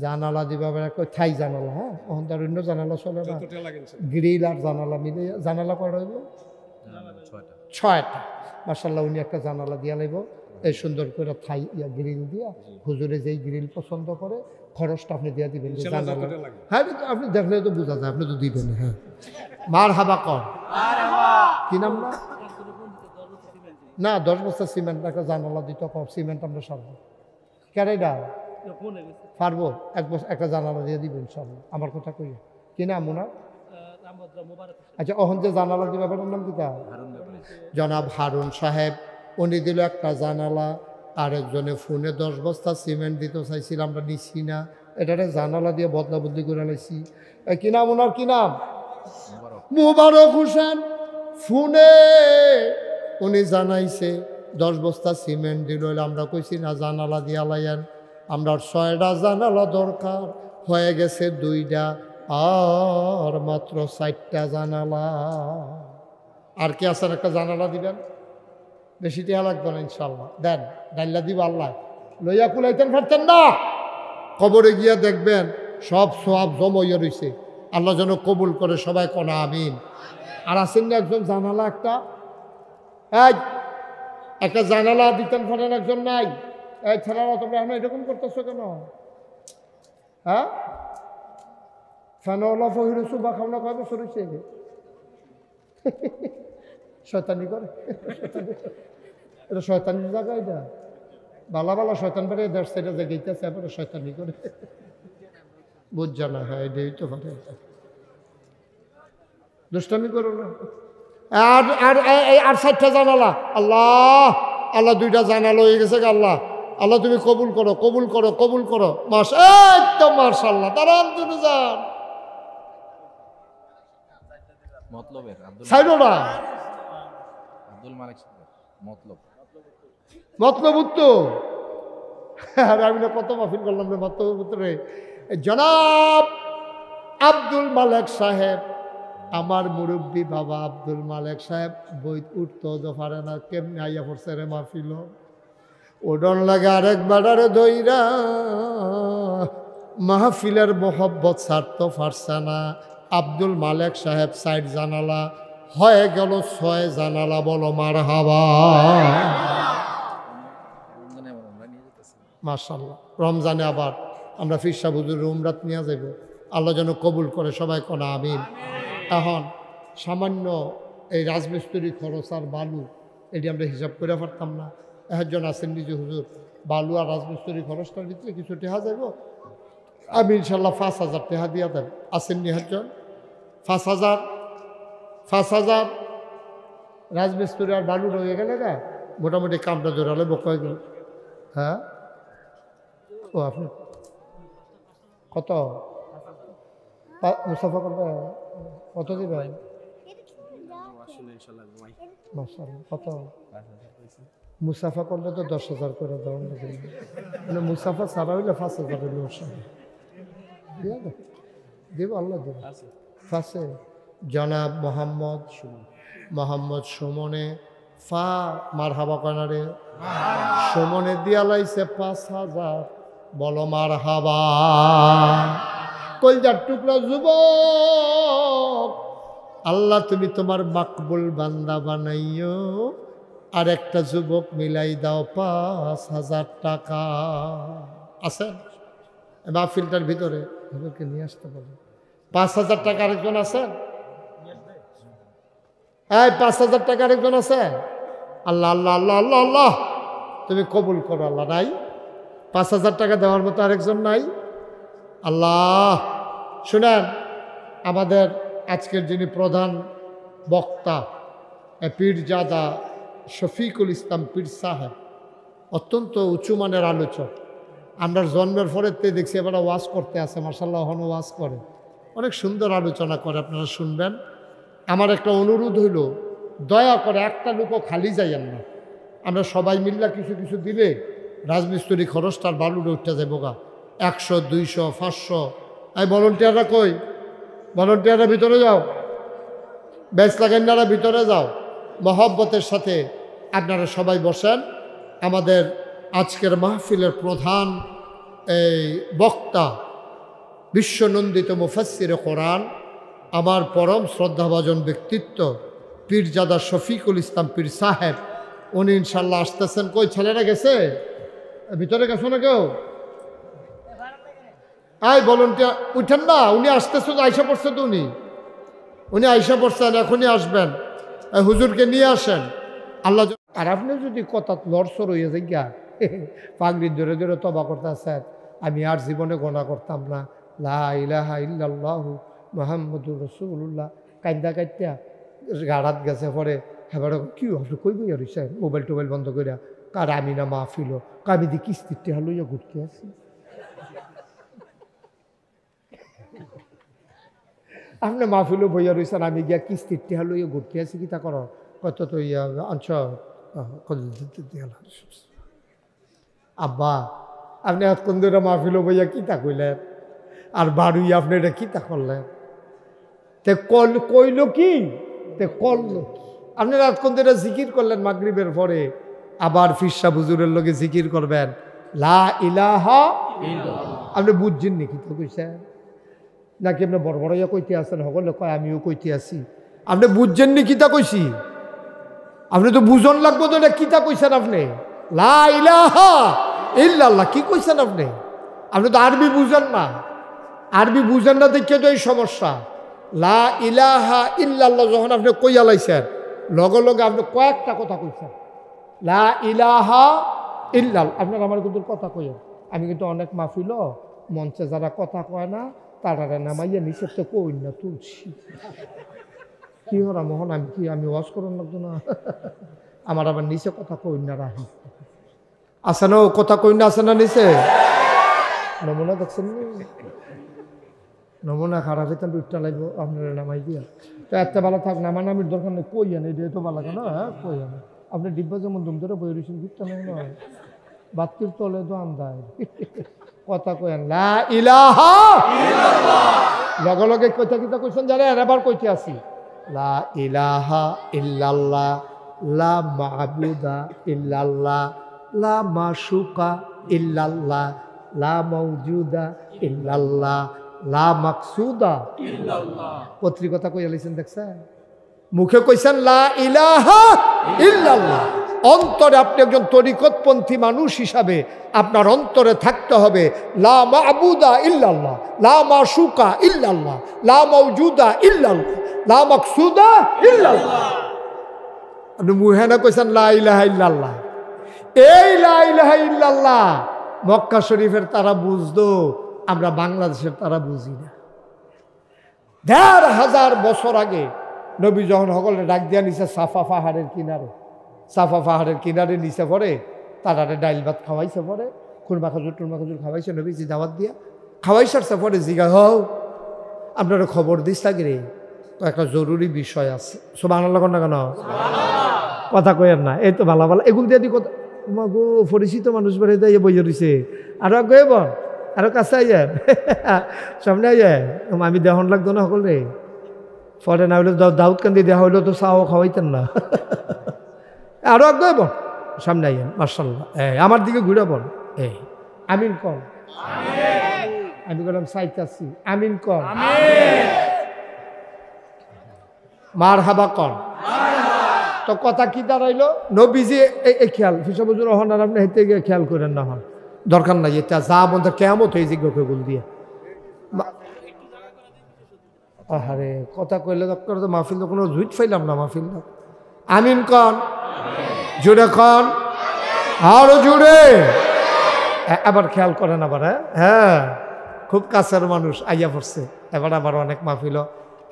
জানালা দিবা, একটা থাই জানালা। হ্যাঁ ওখানকার অন্য জানালা চলে না, গ্রিল আর জানালা মিলে জানালা করা হইব 6টা। মাশাল্লাহ উনি একটা জানালা দিয়া লাইব, এই সুন্দর করে থাই গ্রিল দিয়া, হুজুরে যেই গ্রিল পছন্দ করে খরচটা আপনি দিয়া দিবেন। হ্যাঁ আপনি দেখলে তো বোঝা যায়, আপনি তো দিবেন। হ্যাঁ মার হাবা কর, কি নাম না? না 10 বস্তা সিমেন্ট একটা জানালা দিতে কম, সিমেন্ট আমরা সারবো কেরাইডা পারবো, একটা জানালা দিয়ে দিবেন ইনশাল্লাহ। আমার কথা কই, কি নাম ওনার? আচ্ছা অহন যে জানালা দিবে আপনার নাম কিতা? জনাব হারুন সাহেব। উনি দিল একটা জানালা, আরেকজনে ফোনে 10 বস্তা সিমেন্ট দিতে চাইছিল, আমরা নিচ্ছি না, এটারে জানালা দিয়ে বদলা বদলি করে লাইছি। কি নাম ওনার? কি নাম? মুবারক হোসেন। ফোনে উনি জানাইছে 10 বস্তা সিমেন্ট দিল, আমরা কইছি না জানালা দিয়া লাইয়েন, আমরা 6টা জানালা দরকার, হয়ে গেছে 2টা, আর মাত্র 4টা জানালা। আর কি আছেন? একটা জানালা দিবেন, বেশি টিয়া লাগবে না ইনশাল্লাহ। দেন, ডাইল্লা দিব আল্লাহ, লইয়া কুলাইতেন পারতেন না। কবরে গিয়া দেখবেন সব সব জমইয়া রয়েছে, আল্লাহ যেন কবুল করে, সবাই কোনা আমিন। আর আছেন না একজন জানালা, একটা জানালা দিতেন পারেন, একজন নাই। এই ছেলেরা তোমরা এখন এরকম করতেছো কেন? হ্যাঁ ফ্যানওয়ালা ফহিরসু বা খাওয়া কয় বছর হয়েছে? শয়তানি করে, এটা শয়তানির জায়গা, এটা বালা বালা শয়তান বেড়ে দেড় সাইডে জায়গাইতেছে, এবারে শয়তানি করে বুঝছে না। হ্যাঁ এটাই তো পারে, দুষ্টামি করো না। আর আর আর 4টা জানালা, আল্লাহ আল্লাহ 2টা জানালা হয়ে গেছে। আল্লাহ আল্লাহ তুমি কবুল করো, কবুল করো, কবুল করো। একদম মাশাআল্লাহ। দাঁড়ান তুমি যান মতলব উত্তর। আমি না কত মাহফিল করলাম রে মতলব উত্তরে। জনাব আব্দুল মালেক সাহেব, আমার মুরব্বী বাবা আব্দুল মালেক সাহেব বই উঠতো তো পারে না, কেমনি আইয়া পড়ছে রে মাহফিল। ওডন লাগে আরেক বেড়ারে দইরা, মাহফিলের মোহব্বত ছাড়তে পারছে না। আব্দুল মালেক সাহেব 4 জানালা হয়ে গেল 6 জানালা। বলো মারহাবা। মাশাআল্লাহ। রমজানে আবার আমরা পীর সাহেব হুজুরের উমরাত নিয়ে যাব, আল্লাহ যেন কবুল করে, সবাই কোনা আমিন। এখন সামান্য এই রাজমিস্ত্রি খরচ আর বালু, এটি আমরা হিসাব করে পারতাম না। একজন আছেন নিজে হুজুর, বালু আর রাজমিস্ত্রি খরচটার ভিতরে কিছু টেহা যাব, আমি ইনশাল্লাহ 5,000 টেহা দিয়া দেব। আসেননি একজন? 5,000 রাজমিস্ত্রি আর বালু রয়ে গেলে না মোটামুটি কামটা জোরালে বকয় গেল। হ্যাঁ ও আপনি কত মুসাফা করবে কত দিবেন? মাশাআল্লাহ কত মুসাফা করলে তো 10,000 করে দেওয়া মানে মুসাফা ছাড়া হইলে 5,000 হইলে দেব আল্লাহ দেব। ফাঁসে জনাব মোহাম্মদ সুমনে ফা মার হাবা কনারে সুমনে দিয়া লাইছে 5,000 বলো মার হাবা। কলজার টুকরা যুবক আল্লাহ তুমি তোমার মাকবুল বান্দা বানাইও, আর একটা যুবক মিলাই দাও 5,000 টাকা। আছেন মাহফিলটার ভিতরে হুজুরকে নিয়ে আসতে পারবে 5,000 টাকা। আরেকজন আছেন? এই 5,000 টাকা আরেকজন আছে? আল্লাহ আল্লাহ আল্লাহ আল্লাহ আল্লাহ তুমি কবুল করো আল্লাহ। নাই 5,000 টাকা দেওয়ার মতো আরেকজন নাই? আল্লাহ শুনেন, আমাদের আজকের যিনি প্রধান বক্তা পীরজাদা শফিকুল ইসলাম পীর সাহেব অত্যন্ত উঁচুমানের আলোচক। আমরা জন্মের পরেতে দেখছি এবার ওয়াজ করতে আসে, মাশাআল্লাহ হনো ওয়াজ করে, অনেক সুন্দর আলোচনা করে, আপনারা শুনবেন। আমার একটা অনুরোধ হইল, দয়া করে একটা লোকও খালি যাইয়েন না। আমরা সবাই মিল্লা কিছু কিছু দিলে রাজমিস্ত্রি খরচটার বালুরে উঠতে যাবো গা 100, 200, 500। এই ভলেন্টিয়াররা কই? ভলেন্টিয়াররা ভিতরে যাও, ব্যাচ লাগাইনারা ভিতরে যাও। মহব্বতের সাথে আপনারা সবাই বসেন। আমাদের আজকের মাহফিলের প্রধান এই বক্তা বিশ্বনন্দিত মুফাসসিরে কোরআন, আমার পরম শ্রদ্ধাভাজন ব্যক্তিত্ব পীরজাদা শফিকুল ইসলাম পীর সাহেব, উনি ইনশাল্লাহ আসতেছেন। কই ছেলেরা গেছে? ভিতরে গেছো না কেউ? আই ভলেন্টিয়ার উঠেন না, উনি আসতেছে তো, আইসা পড়ছে তো, উনি আইসা পড়ছেন, এখনই আসবেন। হুজুরকে নিয়ে আসেন। আল্লাহ আর আপনি যদি কথা লড়সর হইয়া যাই গা পাগড়ি ধরে ধরে তবা করতে আসেন, আমি আর জীবনে গোনা করতাম না, লা ইলাহা ইল্লাল্লাহু মুহাম্মাদুর রাসূলুল্লাহ কাইন্দা কাইত্যা গাড়াত গেছে পরে। হ্যাঁ কি আপনি কই বইয়া রইছেন মোবাইল টোবাইল বন্ধ করিয়া? কার আমি না মাহফিল, আমি দি কিস্তির টেহা লইয়া ঘুরতে আছি। আপনি মাহফিলও বইয়া রয়েছেন, আমি গিয়া কিস্তির টেহা লইয়া ঘুরতে আছি। কিতা করো কত তো ইয়া আনছ আব্বা, আপনি এতক্ষণ ধরে মাহফিলও বইয়া কিতা কইলেন, আর বাড়ুই আপনি এটা কিতা করলেন? তে কইল কি তে করলো কি? আপনারা এতক্ষণ ধরে জিকির করলেন মাগরিবের পরে, আবার ফিরসা হুজুরের লগে জিকির করবেন লা ইলাহা ইল্লাল্লাহ। আপনি বুঝছেন নি কিতা কইছেন? নাকি আপনি বড় বড় ইয়া কইতে আছেন? সকলে কয় আমিও কইতে আছি। আপনি বুঝছেন নি কিতা কইছি? আপনি তো বুঝন লাগবো তো, এটা কিতা কইছেন আপনি? লা ইলাহা ইল্লাল্লাহ কি কইছেন আপনি? আপনি তো আরবি বুঝেন না। আরবি বুঝেন না দেখে তো এই সমস্যা। লা ইলাহা ইল্লাল্লাহ যখন আপনি কইয়া লাইছেন, লগে লগে আপনি কয়েকটা কথা কইছেন। লা ইলাহা ইল্লাল্লাহ, আপনার আমার কিন্তু কথা কইেন। আমি কিন্তু অনেক মাহফিল মঞ্চে যারা কথা কয় না তারা নামাইয়া নিষেধ তো কই না তুলছি। কি হরা মোহন, আমি কি আমি ওয়াজ করুন লাগতো না? আমার আবার নিচে কথা কই না রাহি আছে না, কথা কই না আছে না নিচে? নমুনা দেখছেন? নমুনা খারাপ হইতেন উঠটা লাগবো আপনারা নামাই দিয়া। তো এত ভালো থাক, নামানামির দরকার নেই, কই আনে এটা তো ভালো কেন? হ্যাঁ কই আনে। আপনি ডিব্বা যেমন দুম ধরে বই রয়েছেন ঘুরতে নেই নয়, বাতির তলে তো আন্দায় কথা কইন লা ইলাহা ইল্লাল্লাহ। লগে লগে কইতা কিতা কইছেন জানেন? এবার কইতে আছি লা ইলাহা ইল্লাল্লাহ, লা মা'বুদা ইল্লাল্লাহ, লা মাশুকা ইল্লাল্লাহ, লা মাওজুদা ইল্লাল্লাহ, লা মাকসুদা ইল্লাল্লাহ। পত্রিকা কইয়া লাইছেন দেখছেন? মুখে কইছেন লা ইলাহা ইল্লাল্লাহ, অন্তরে আপনি একজন তরিকতপন্থী মানুষ হিসাবে আপনার অন্তরে থাকতে হবে লা মা'বুদা ইল্লাল্লাহ, লা মাশুকা ইল্লাল্লাহ, লা মাওজুদা ইল্লাল্লাহ, লা মাকসুদা ইল্লাল্লাহ। আপনি মুখে না কইছেন লা ইলাহা ইল্লাল্লাহ। এই লা ইলাহা ইল্লাল্লাহ মক্কা শরীফের তারা বুঝতো, আমরা বাংলাদেশের তারা বুঝি না। ১,৫০০ বছর আগে নবী যখন সকলে ডাক দিয়া নিছে সাফা পাহাড়ের কিনারে, সাফা পাহাড়ের কিনারে নিচে পড়ে তারারে ডাইল ভাত খাওয়াইছে পরে খুরমা খাজুর খাওয়াইছে নবীজি দাওয়াত দিয়া খাওয়াই সারছে পরে জিগা হও আপনারা খবর দিস লাগে রে তো একটা জরুরি বিষয় আছে সুবহানাল্লাহ না কেন কথা কয়েন না এই তো ভালো ভালো এগুলো দিয়ে কথা তোমার গো পরিচিত মানুষ বেড়ে দিয়ে বই রয়েছে আরো আগে বল আরো কাছে আইয়েন সামনে আইয়েন আমি দেহন লাগতো না সকল রে পরে না হইলে দাউদ কান্দি দেওয়া হইলেও তো চাও খাওয়াইতেন না আরো আগে বল সামনে আইয়েন মার্শাল্লাহ আমার দিকে ঘুরে বল আমিন কন আমি বললাম চাইতাছি আমিন কন মার হাবা কন তো কথা কি দাঁড়াইলো নবীজি এই খেয়াল ফিসাবুজুর রহমান আর আপনি হেঁটে গিয়ে খেয়াল করেন না হন দরকার নাই এটা যা বলতে কেমন হয়ে জিজ্ঞ গুল দিয়ে আরে কথা কইলে দরকার তো মাহফিল তো কোনো জুইট ফাইলাম না মাহফিল আমিন কন জুড়ে কন আরো জুড়ে এবার খেয়াল করেন আবার হ্যাঁ খুব কাছের মানুষ আইয়া পড়ছে এবার আবার অনেক মাহফিল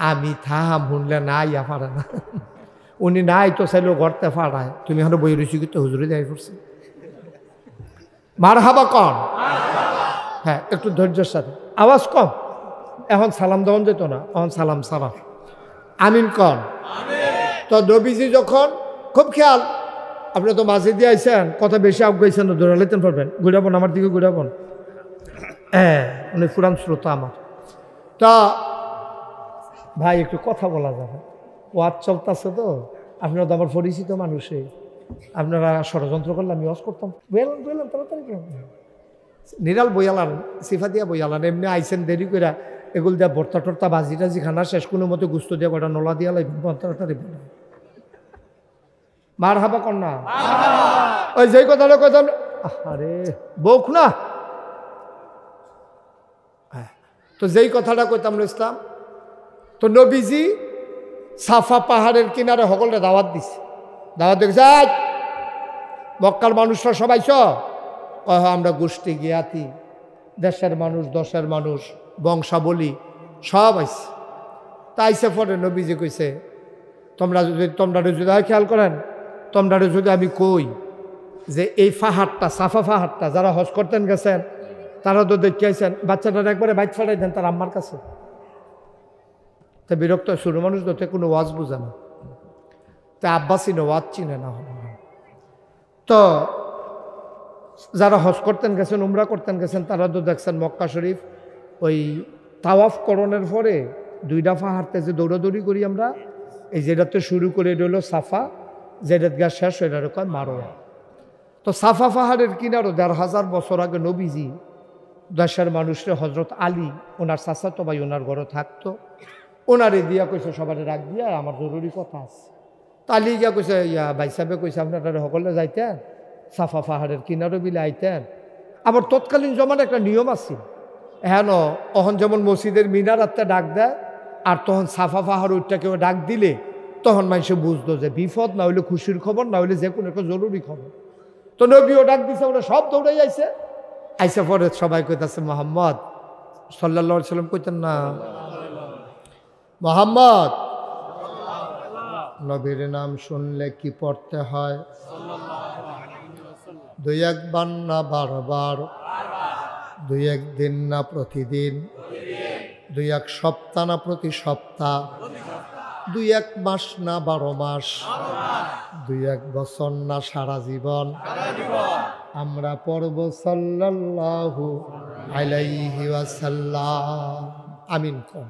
আমি থাম শুনলে না আইয়া পারে না উনি নাই তো চাইলেও ঘরতে ফাড়ায় তুমি এখন বই রয়েছি কিন্তু হুজুরে যাই পড়ছে মার হাবা কন হ্যাঁ একটু ধৈর্যের সাথে আওয়াজ কম এখন সালাম দেওয়ান যেত না এখন সালাম সারা আমিন কন তো নবীজি যখন খুব খেয়াল আপনি তো মাঝে দিয়ে আইসেন কথা বেশি আগাইছেন না দৌড়া লেতেন পারবেন ঘুরাবন আমার দিকে ঘুরাবন উনি পুরান শ্রোতা আমার তা ভাই একটু কথা বলা যাবে ওয়াজ চলতেছে তো আপনারা তো আমার পরিচিত মানুষে আপনারা ষড়যন্ত্র করলে আমি ওয়াজ করতাম বললাম তাড়াতাড়ি নিরাল বইয়ালান সিফাতিয়া বইয়ালান এমনি আইসেন দেরি করে এগুলো দিয়া ভর্তা টর্তা বাজি টাজি খানা শেষ কোনো মতো গুস্ত দিয়া কটা নলা দিয়া লাগবে তাড়াতাড়ি মার হাবা কন্যা ওই যেই কথাটা কইতাম আরে বউখ না তো যেই কথাটা কইতাম ইসলাম তো নবীজি সাফা পাহাড়ের কিনারে সকলরে দাওয়াত দিছে দাওয়াত দেখছে মক্কার মানুষরা সবাই আমরা গোষ্ঠী জ্ঞাতি দেশের মানুষ দশের মানুষ বংশাবলী সব আইছে তাইছে পরে নবীজি কইছে তোমরা যদি খেয়াল করেন তোমরা যদি আমি কই যে এই পাহাড়টা সাফা পাহাড়টা যারা হজ করতেন গেছেন তারা তো দেখিয়েছেন বাচ্চাটা একবারে বাইক ফাটাই দেন তার আম্মার কাছে তা বিরক্ত শুরু মানুষ তো কোনো ওয়াজ বুঝে না তা আব্বা চিনে ওয়াজ চিনে না তো যারা হজ করতেন গেছেন উমরা করতেন গেছেন তারা তো দেখছেন মক্কা শরীফ ওই তাওয়াফ করণের পরে দুইটা পাহাড়তে যে দৌড়াদৌড়ি করি আমরা এই যেটাতে শুরু করে রইল সাফা যেটা গা শেষ ওইটার কয় মারোয়া তো সাফা পাহাড়ের কিনারও ১,৫০০ বছর আগে নবীজি দেশের মানুষরা হজরত আলী ওনার চাচাতো ভাই ওনার ঘরে থাকতো ওনারে দিয়া কইছে সবার রাখ দিয়া আমার জরুরি কথা আছে তালি গিয়া কইছে ভাই সাহেবে কইছে আপনারা সকলে যাইতেন সাফা পাহাড়ের কিনারও বিলে আইতেন আবার তৎকালীন জমান একটা নিয়ম আছে হ্যাঁ অহন যেমন মসজিদের মিনার আত্মা ডাক দেয় আর তখন সাফা পাহাড় ওইটা কেউ ডাক দিলে তখন মানুষে বুঝতো যে বিপদ না হইলে খুশির খবর না হইলে যে কোনো একটা জরুরি খবর তো নবীও ডাক দিছে ওরা সব দৌড়াই আইছে আইসা পরে সবাই কইতাছে মোহাম্মদ সাল্লাল্লাহু আলাইহি সাল্লাম কইতেন না মোহাম্মদ নবীর নাম শুনলে কি পড়তে হয় দুই একবার না বারবার দুই একদিন না প্রতিদিন দুই এক সপ্তাহ না প্রতি সপ্তাহ দুই এক মাস না 12 মাস দুই এক বছর না সারা জীবন আমরা পড়ব সাল্লাল্লাহু আলাইহি ওয়াসাল্লাম আমিন কোন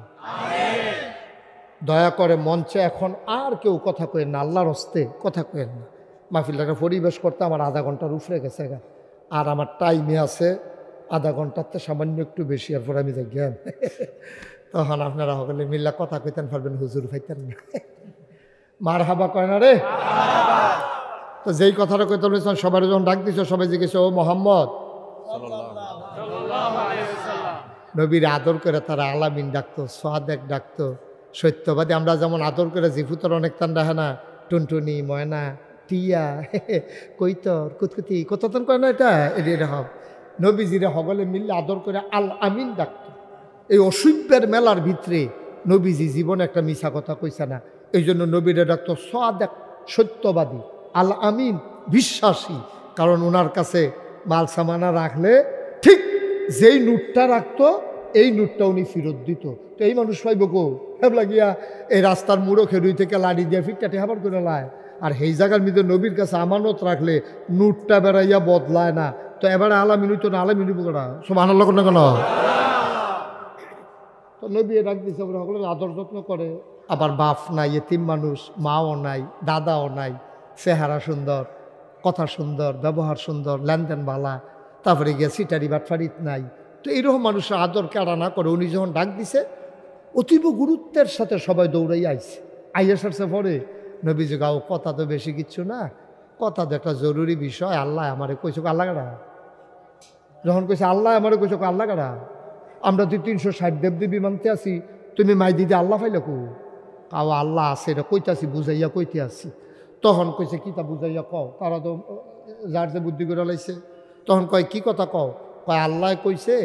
দয়া করে মঞ্চে এখন আর কেউ কথা কয়েন না আল্লাহর হস্তে কথা কয়েন না মাহফিলটাকে পরিবেশ করতে আমার আধা ঘন্টার উপরে গেছে আর আমার টাইমে আছে আধা ঘন্টাতে সামান্য একটু বেশি এরপর আমি যাই জ্ঞান তখন আপনারা সকলে মিল্লা কথা কইতেন পারবেন হুজুর পাইতেন না মার হাবা কয় না রে তো যেই কথাটা কইতে বলেছেন সবাই যখন ডাক দিছ সবাই জিজ্ঞেস ও মোহাম্মদ নবীর আদর করে তারা আলামিন ডাকতো সোয়াদেক ডাকতো সত্যবাদী আমরা যেমন আদর করে জিফুতর অনেক টান রাখে না টুনটুনি ময়না টিয়া কৈতর কুতকুতি কতক্ষণ কয় না এটা এরকম নবীজিরে সকলে মিললে আদর করে আল আমিন ডাকতো এই অসভ্যের মেলার ভিতরে নবীজি জীবনে একটা মিছা কথা কইছে না এই জন্য নবীরে ডাকতো সোয়াদেক সত্যবাদী আল আমিন, বিশ্বাসী। কারণ ওনার কাছে মাল সামানা রাখলে ঠিক যেই নোটটা রাখতো এই নোটটা উনি ফেরত দিত। তো এই মানুষ পাইব কো? হেবলা গিয়া এই রাস্তার মুড়ো খেরুই থেকে লাড়ি দিয়ে ফিটকাটি হাবার করে লায়। আর সেই জায়গার মধ্যে নবীর কাছে আমানত রাখলে নোটটা বেড়াইয়া বদলায় না। তো এবারে আলামিন হইতো না, আলামিন হইব করা সুবহানাল্লাহ না কেন? তো নবী ডাক দিছে, সকলের আদর যত্ন করে। আবার বাপ নাই, এতিম মানুষ, মাও নাই, দাদাও নাই, চেহারা সুন্দর, কথা সুন্দর, ব্যবহার সুন্দর, লেনদেন বালা, তারপরে গিয়ে সিটারি বাটফারিত নাই। তো এইরকম মানুষের আদর কারা না করে। উনি যখন ডাক দিছে অতীব গুরুত্বের সাথে সবাই দৌড়াই আইছে। আইয়া সারছে পরে নবীজি গাও কথা তো বেশি কিচ্ছু না, কথা তো একটা জরুরি বিষয়। আল্লাহ আমারে কইছো, আল্লাহ কারা? যখন কইছে আল্লাহ আমারে কইছো, আল্লাহ কারা? আমরা তুই 360 দেবদেবী মানতে আছি, তুমি মাই দিদি আল্লাহ পাইলে কো? কাও আল্লাহ আছে, এটা কইতে আসি, বুঝাইয়া কইতে আসি। তখন কইছে কি তা বুঝাইয়া কও? তারা তো যার যে বুদ্ধি করে লাইছে। তখন কয় কি কথা কও? কয় আল্লাহ কইছে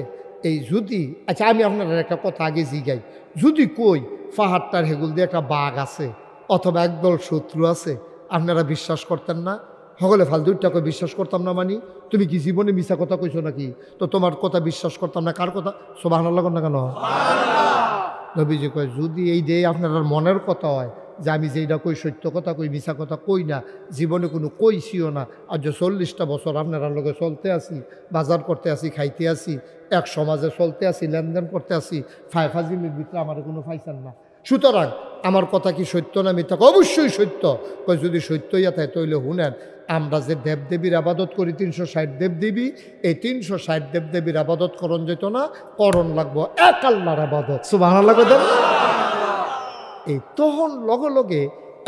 এই যদি, আচ্ছা আমি আপনার একটা কথা আগে জিগাই, যদি কই পাহাড়টার হেগুল দিয়ে একটা বাঘ আছে অথবা একদল শত্রু আছে, আপনারা বিশ্বাস করতেন না? সকলে ফালতুটা কই বিশ্বাস করতাম না মানি? তুমি কি জীবনে মিছা কথা কইছো নাকি? তো তোমার কথা বিশ্বাস করতাম না, কার কথা? সুবহানাল্লাহ না কেন? নবীজি কয় যদি এই যে আপনার মনের কথা হয় যে আমি যেইটা কই সত্য কথা কই, মিছা কথা কই না, জীবনে কোনো কইছিও না, আর যে 40টা বছর আপনারা লোকে চলতে আসি, বাজার করতে আসি, খাইতে আসি, এক সমাজে চলতে আসি, লেনদেন করতে আসি, ফাজিলের ভিতরে আমার কোনো ফাইসান না। সুতরাং আমার কথা কি সত্য না মিথ্যা? অবশ্যই সত্য। কই যদি সত্য ইয়া তাই তৈলে শুনেন, আমরা যে দেবদেবীর আবাদত করি 360 দেবদেবী, এই 360 দেবদেবীর আবাদত করণ যেত না, করণ লাগবো এক আল্লাহর আবাদত। সুবহানাল্লাহ কইতেন। এই তখন লগে লগে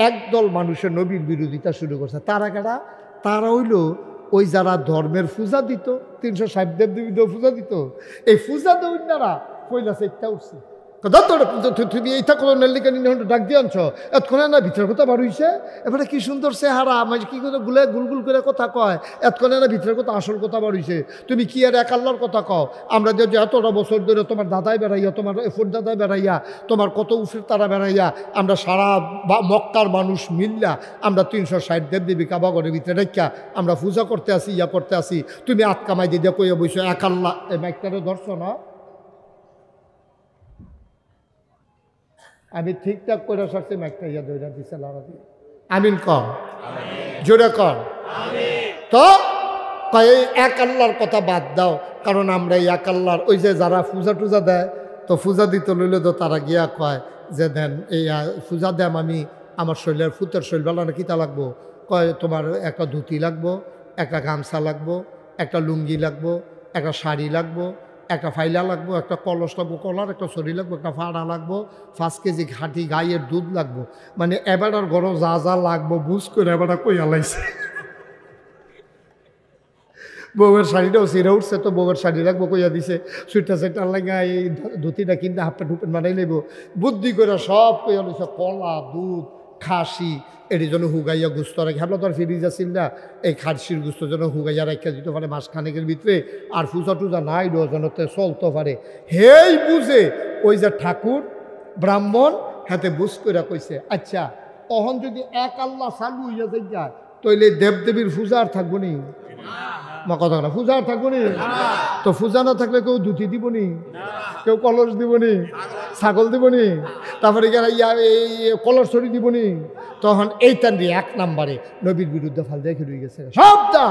একদল মানুষের নবীর বিরোধিতা শুরু করছে। তারা কারা? তারা হইল ওই যারা ধর্মের পূজা দিত, 360 দেবদেবী পূজা দিত, এই পূজা দৌড়ারা পয়লা সেটা উঠছে। তুমি এইটা কোনো নেলিকানি ডাক দিয়ে আনছ, এতক্ষণে না ভিতরের কথা বার হইছে, এবারে কি সুন্দর চেহারা, মানে কি কথা গুলে গুলগুল করে কথা কয়, এতক্ষণে না ভিতরের কথা আসল কথা বার হইছে। তুমি কি আর এক আল্লাহর কথা কও? আমরা যে এতটা বছর ধরে তোমার দাদাই বেড়াইয়া, তোমার এফোর দাদাই বেড়াইয়া, তোমার কত উফের তারা বেড়াইয়া, আমরা সারা মক্কার মানুষ মিল্লা আমরা 360 দেবদেবী কাবা ঘরের ভিতরে রেখা আমরা পূজা করতে আসি, ইয়া করতে আসি, তুমি আত কামাই দিয়ে কইয়া বইছো এক আল্লাহ। এই মাইকটারে ধরছো না? আমি ঠিকঠাক করে সারছি, মাইকটা ইয়া দৌড়া দিছে লাড়া দিয়ে। আমিন কম, জোরে কম। তো এই এক আল্লাহর কথা বাদ দাও, কারণ আমরা এই এক আল্লাহর ওই যে যারা পূজা টুজা দেয়, তো পূজা দিতে লইলে তো তারা গিয়া কয় যে দেন এই পূজা দেম আমি, আমার শরীরের ফুতের শরীর বেলা কিতা লাগবো? কয় তোমার একটা ধুতি লাগবো, একটা গামছা লাগবো, একটা লুঙ্গি লাগবো, একটা শাড়ি লাগবো, একটা ফাইলা লাগবো, একটা কলস লাগবো, কলার একটা শরীর লাগবো, একটা ফাড়া লাগবো, 5 কেজি খাঁটি গাইয়ের দুধ লাগবো। মানে এবারটার গরম যা যা লাগবো বুঝ করে এবারটা কইয়া লাইছে। বউয়ের শাড়িটাও সিরা উঠছে, তো বউয়ের শাড়ি লাগবো কইয়া দিছে, সুইটা সেটার লাগা এই ধুতিটা কিনতে হাফ প্যান্ট হুপেন বানাই নেব, বুদ্ধি করে সব কইয়া লইছে। কলা, দুধ, খাসি, এর জন্য হুগাইয়া গুস্ত রাখি, আমরা তো আর ফিরিজ আসিল না, এই খাসির গুস্ত যেন হুগাইয়া রাখা দিতে পারে মাসখানেকের ভিতরে, আর পূজা টুজা নাই যেনতে চলতে পারে। হেই বুঝে ওই যে ঠাকুর ব্রাহ্মণ হাতে বুঝ করে কইছে, আচ্ছা তখন যদি এক আল্লাহ চালু হইয়া যায়, তইলে দেবদেবীর পূজা আর থাকবো নি? মা কথা না, পূজা আর থাকবো নি? তো পূজা না থাকলে কেউ ধুতি দিব নি, কেউ কলস দিব নি, ছাগল দিব নি, তারপরে এই কলস ছড়ি দিব নি? তখন এইটান দিয়ে 1 নম্বরে নবীর বিরুদ্ধে ফাল দেখে রয়ে গেছে। সব দা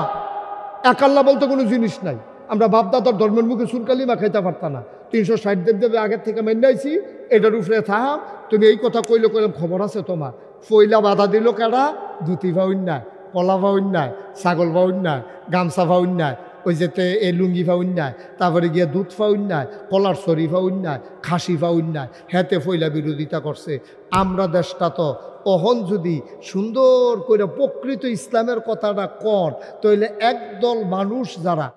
এক আল্লাহ বলতে কোনো জিনিস নাই। আমরা বাপদাদার ধর্মের মুখে সুরকালি মা খাইতে পারতাম না, 360 দেবদেবী আগের থেকে মেনে আইছি, এটার উপরে থাম। তুমি এই কথা কইলে কইলে খবর আছে তোমার? ফইলা বাধা দিল কারা? ধুতি ভাউন নাই, কলা ভাউন নাই, ছাগল ভাউন নাই, গামছা ভাউন নাই, ওই যেতে এই লুঙ্গি ফাউন নাই, তারপরে গিয়ে দুধ ফাউন নাই, কলার শরী ফাউন নাই, খাসি ফাউন নাই, হেতে ফইলা বিরোধিতা করছে। আমরা দেশটা তো অহন যদি সুন্দর করে প্রকৃত ইসলামের কথাটা কর, তাইলে একদল মানুষ যারা